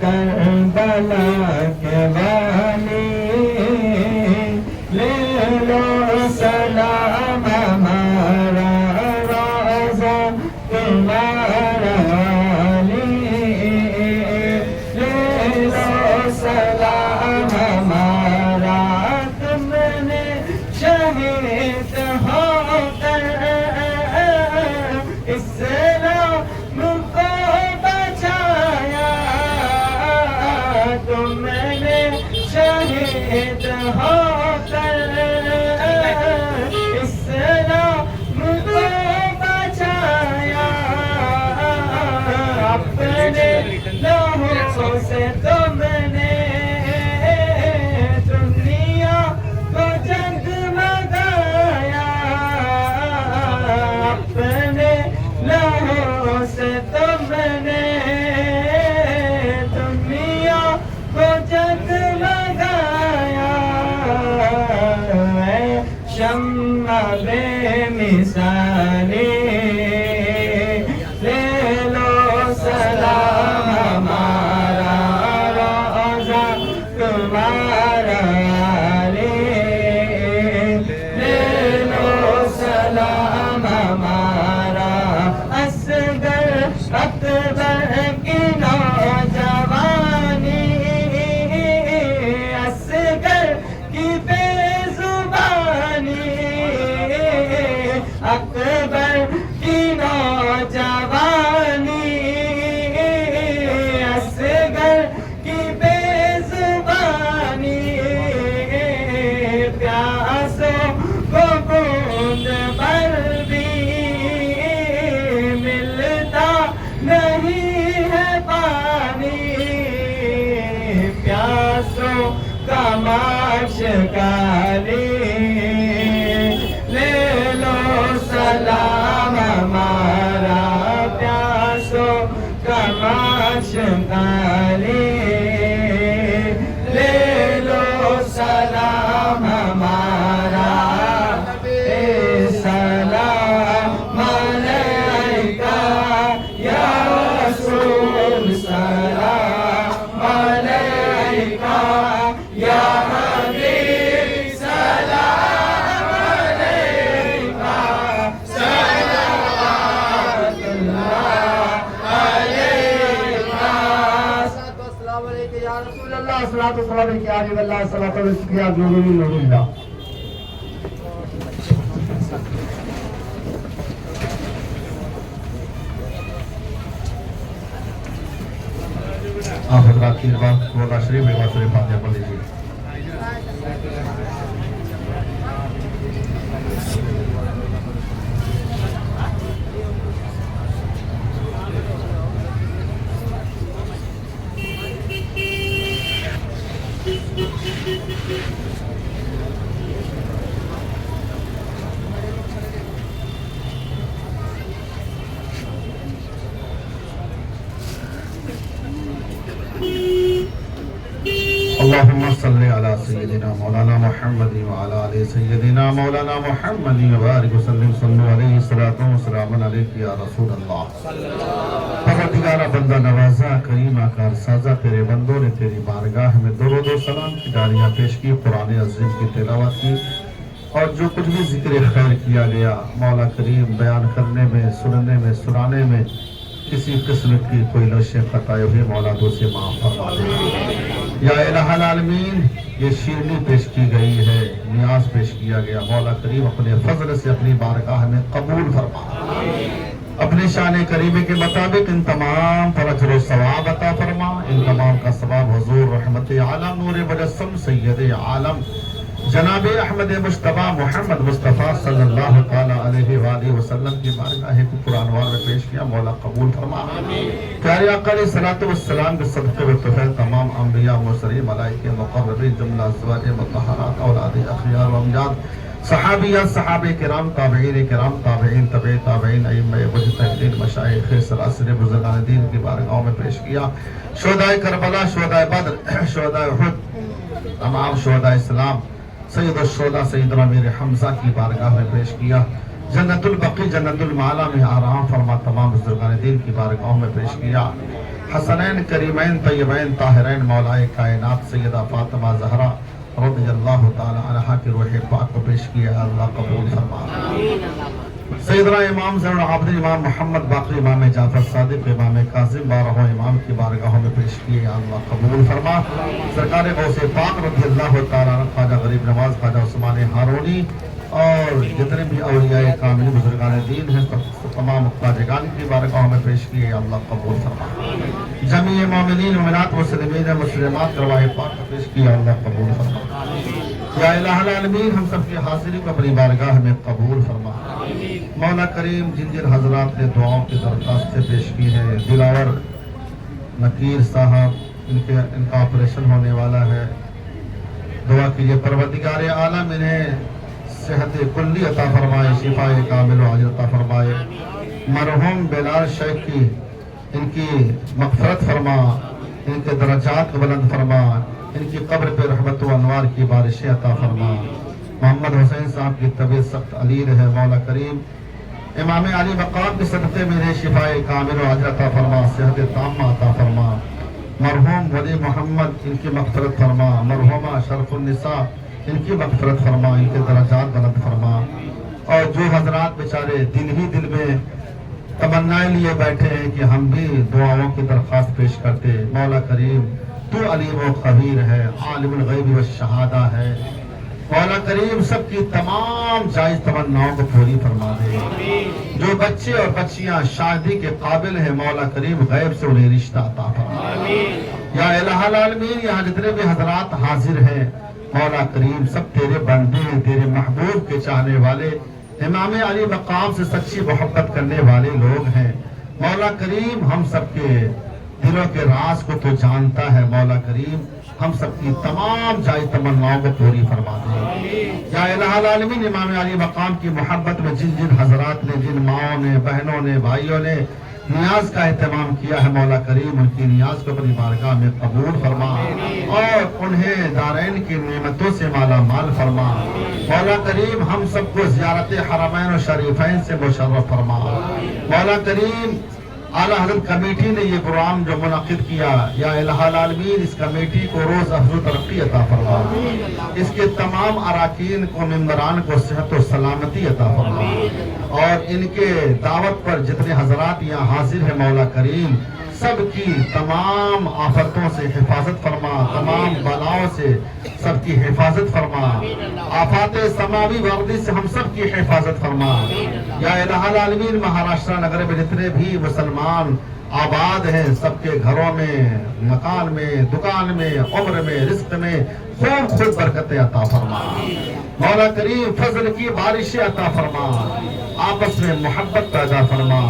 کربلا کے والی لے لو سلام ہمارا روزہ تمہارا والی لے لو سلام ہمارا تم نے شہید ہو کر اسلام کو بچایا. تم نے شہید ہو کر اسلام کو بچایا. اپنے لوہوں سے تم نے دنیا کو جگمگایا. اپنے لوہوں سے تم نے دنیا کو جگمگایا. شمع بے مثالی لے لو سلام ہمارا روزہ تمہارا لے لو سلام ہمارا. اصغر اکبر کی نوجوانی اصغر کی بے زبانی اکبر کی نوجوانی اصغر کی بے زبانی. پیاسوں کو بوند بھر بھی ملتا نہیں ہے پانی. پیاسوں کا مشکلی لے لو سلام ہمارا. پیاسوں کا مشکلی لے لو سلام ہمارا. سلام علیکہ یا رسول سلام علیکہ یا حبیب سلام علیکہ صلوات اللہ علیکہ. السلام علیکم یا رسول اللہ الصلوۃ والسلام علیکہ یا حبیب اللہ صلوات اللہ یا نور اللہ. آپ حضرات کی بات مولا شریف میں بات فاتحہ پڑھ لیجیے. اللهم صل على سيدنا مولانا محمد وعلى آل سيدنا مولانا محمد وبارك وسلم. صلوا عليه الصلاة والسلام عليك يا رسول اللہ. پروردگارہ بندہ نوازا کریم آکار سازا تیرے بندوں نے تیری بارگاہ میں درود و سلام کی ڈالیاں پیش کی، قرآن عظیم کی تلاوت کی، اور جو کچھ بھی ذکر خیر کیا گیا مولا کریم بیان کرنے میں، سننے میں، سنانے میں کسی قسم کی کوئی لشے خطائے ہوئی مولا تو سے معاف فرما دے. یا الہ العالمین یہ شیرنی پیش کی گئی ہے، نیاز پیش کیا گیا، مولا کریم اپنے فضل سے اپنی بارگاہ میں قبول فرما، اپنے شان کریمے کے مطابق ان تمام پر اجر و ثواب عطا فرما، ان تمام کا ثواب حضور رحمت عالم نور مجسم سید عالم جناب احمد مجتبی محمد مصطفیٰ صلی اللہ تعالی علیہ وآلہ وسلم کی بارگاہ کو قرآن وار میں پیش کیا، مولا قبول فرما۔ پیارے آقا علیہ الصلوۃ والسلام کے صدقے و طفیل تمام انبیاء مرسلین ملائکہ مقربین جملہ ازواج مطہرات اولاد اخیار و امجاد صحابیات صحابہ کرام تابعین کرام تابعین تبع تابعین ائمہ مجتہدین مشائخ سلاسل بزرگان دین کی بارگاہوں میں پیش کیا، شہدائے کربلا، شہدائے بدر، شہدائے احد، تمام شہدائے اسلام، سید الشہداء سیدنا امیر حمزہ کی بارگاہ میں پیش کیا، جنت البقیع جنت المعلا میں آرام فرما تمام بزرگان دین کی بارگاہوں میں پیش کیا، حسنین کریمین طیبین طاہرین مولائے کائنات سیدہ فاطمہ زہرا رضی اللہ تعالی عنہا کی روح پاک کو پیش کیا، اللہ قبول فرما۔ سیدنا امام زین العابدین امام محمد باقر امام جعفر صادق امام کاظم بارہوں امام کی بارگاہوں میں پیش کیے، اللہ قبول فرما۔ سرکار غوث پاک رضی اللہ تعالی عنہ خواجہ غریب نواز خواجہ عثمان ہارونی اور جتنے بھی اولیاء کامل بزرگان دین ہیں تمام خواجگان کی بارگاہوں میں پیش کیے، اللہ قبول فرما۔ جمیع مومنین مومنات مسلمین مسلمات کرواہ پاک کو پیش کیا، اللہ قبول فرما۔ یا الہ العالمین ہم سب کی حاضری کو اپنی بارگاہ میں قبول فرما۔ مولا کریم جن جن حضرات نے دعاؤں کی درخواستیں پیش کی ہیں، دلاور نکیر صاحب ان کا آپریشن ہونے والا ہے، دعا کیجئے پروردگار عالم انہیں صحت کلی عطا فرمائے، شفاء کامل و عاجل عطا فرمائے۔ مرحوم بلال شیخ کی ان کی مغفرت فرما، ان کے درجات کو بلند فرما، ان کی قبر پہ رحمت و انوار کی بارشیں عطا فرما۔ محمد حسین صاحب کی طبیعت سخت علیر ہے، مولا کریم امام علی مقام کے صدقے میں انہیں شفاء کامل و عاجل عطا فرما، صحت تامہ عطا فرما۔ مرحوم ولی محمد ان کی مغفرت فرما، مرحومہ شرف النساء ان کی مغفرت فرما، ان کے درجات بلند فرما۔ اور جو حضرات بیچارے دل ہی دل میں تمنائیں لیے بیٹھے ہیں کہ ہم بھی دعاؤں کی درخواست پیش کرتے، مولا کریم تو علیم و خبیر ہے، عالم الغیب والشہادہ ہے، مولا کریم سب کی تمام جائز تمناؤں کو پوری فرما دے۔ جو بچے اور بچیاں شادی کے قابل ہیں، مولا کریم غیب سے انہیں رشتہ عطا فرما۔ یا الہ العالمین یہاں جتنے بھی حضرات حاضر ہیں، مولا کریم سب تیرے بندے ہیں، تیرے محبوب کے چاہنے والے، امام علی مقام سے سچی محبت کرنے والے لوگ ہیں، مولا کریم ہم سب کے دلوں کے راز کو تو جانتا ہے، مولا کریم ہم سب کی تمام جائز تمناؤں کو پوری فرما دے۔ یا الہ العالمین امام علی مقام کی محبت میں جن جن حضرات نے، جن ماؤں نے، بہنوں نے، بھائیوں نے نیاز کا اہتمام کیا ہے، مولا کریم ان کی نیاز کو اپنی بارگاہ میں قبول فرما اور انہیں دارین کی نعمتوں سے مالا مال فرما۔ مولا کریم ہم سب کو زیارت حرمین و شریفین سے مشرف فرما۔ مولا کریم اعلیٰ حضرت کمیٹی نے یہ پروگرام جو منعقد کیا، یا الہ العالمین اس کمیٹی کو روز افزو ترقی عطا فرما، اس کے تمام اراکین کو ممبران کو صحت و سلامتی عطا فرما، اور ان کے دعوت پر جتنے حضرات یہاں حاضر ہیں، مولا کریم سب کی تمام آفتوں سے حفاظت فرما، تمام بلاؤں سے سب کی حفاظت فرما، آفات سماوی وردی سے ہم سب کی حفاظت فرما۔ یا الہ العالمین مہاراشٹر نگر میں جتنے بھی مسلمان آباد ہیں، سب کے گھروں میں، مکان میں، دکان میں، عمر میں، رزق میں خوب خوب برکتیں عطا فرما۔ مولا کریم فضل کی بارشیں عطا فرما، آپس میں محبت پیدا فرما،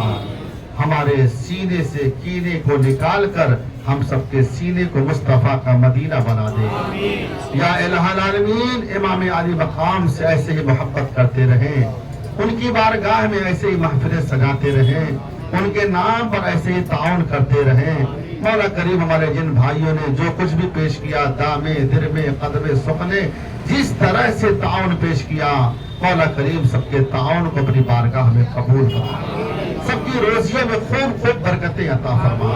ہمارے سینے سے کینے کو نکال کر ہم سب کے سینے کو مصطفیٰ کا مدینہ بنا دے۔ یا الہ العالمین امام علی مقام سے ایسے ہی محبت کرتے رہیں، ان کی بارگاہ میں ایسے ہی محفلیں سجاتے رہیں، ان کے نام پر ایسے ہی تعاون کرتے رہیں۔ مولا کریم ہمارے جن بھائیوں نے جو کچھ بھی پیش کیا، دامے درمے قدمے سخنے جس طرح سے تعاون پیش کیا، مولا کریم سب کے تعاون کو اپنی بارگاہ میں قبول فرما، سب کی روزیوں میں خوب خوب برکتیں عطا فرما۔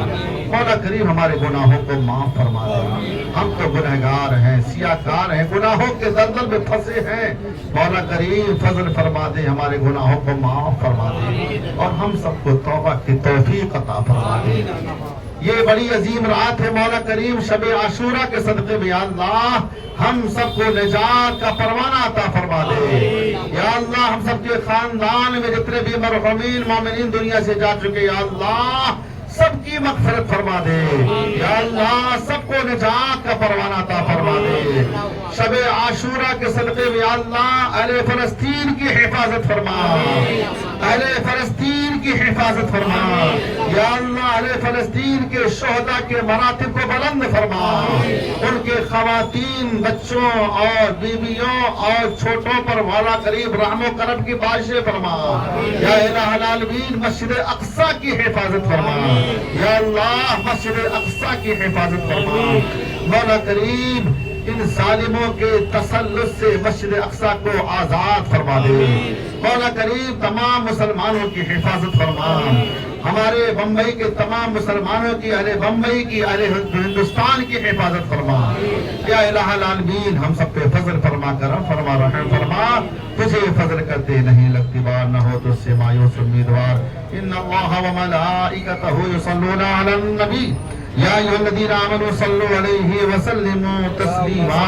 مولا کریم ہمارے گناہوں کو معاف فرما دے، ہم تو گنہگار ہیں، سیاہکار ہیں، گناہوں کے دلدل میں پھنسے ہیں، مولا کریم فضل فرما دے، ہمارے گناہوں کو معاف فرما دے اور ہم سب کو توبہ کی توفیق عطا فرما دے۔ یہ بڑی عظیم رات ہے مولا کریم شب عاشورہ کے صدقے میں یا اللہ ہم سب کو نجات کا پروانہ عطا فرما دے یا اللہ ہم سب کے خاندان میں جتنے بھی مرحومین مومنین دنیا سے جا چکے یا اللہ سب کی مغفرت فرما دے یا اللہ سب کو نجات کا پروانہ عطا فرما دے شب عاشورہ کے صدقے میں یا اللہ اہل فلسطین کی حفاظت فرما اہل فلسطین کی حفاظت فرما یا اللہ اہل فلسطین کے شہداء کے مراتب کو بلند فرما ان کے خواتین بچوں اور بیویوں اور چھوٹوں پر مولا قریب رحم و کرم کی بارشیں فرما یا الہ العالمین مسجد اقصی کی حفاظت فرما یا اللہ مسجد اقصی کی حفاظت فرما مولا کریم ان ظالموں کے تسلط سے مسجد اقصی کو آزاد فرما دے مولا کریم تمام مسلمانوں کی حفاظت فرما ہمارے بمبئی کے تمام مسلمانوں کی اہل بمبئی کی اہل ہندوستان کی حفاظت فرما یا الہ العالمین ہم سب پہ فضل فرما کرم فرما رحم فرما تجھے فضل کرتے نہیں لگتی بار نہ ہو تو سے مایوس امیدوار ان اللہ و ملائکتہ یصلون علی النبی یا ایھا الذین آمنوا صلوا علیہ وسلموا تسلیما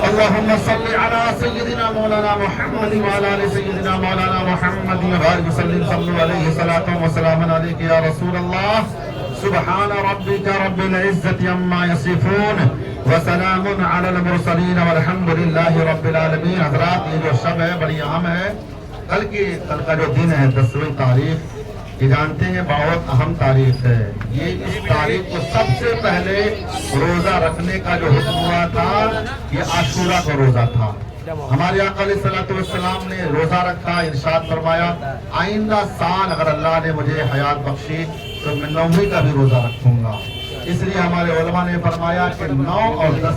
اللهم صل على سيدنا مولانا محمد وعلى ال سيدنا مولانا محمد وبارك وسلم صلوا عليه صلاة وسلام عليك يا رسول الله سبحان ربك رب العزة عما يصفون وسلام على المرسلين والحمد لله رب العالمين حضرات یہ جو شب ہے بڑی اہم ہے کل کا جو دن ہے 10ویں تاریخ یہ جانتے ہیں بہت اہم تاریخ ہے یہ اس تاریخ کو سب سے پہلے روزہ رکھنے کا جو حکم ہوا تھا یہ عاشورہ کا روزہ تھا ہمارے آقا علیہ الصلوۃ والسلام نے روزہ رکھا ارشاد فرمایا آئندہ سال اگر اللہ نے مجھے حیات بخشی تو میں 9ویں کا بھی روزہ رکھوں گا اس لیے ہمارے علماء نے فرمایا کہ 9 اور 10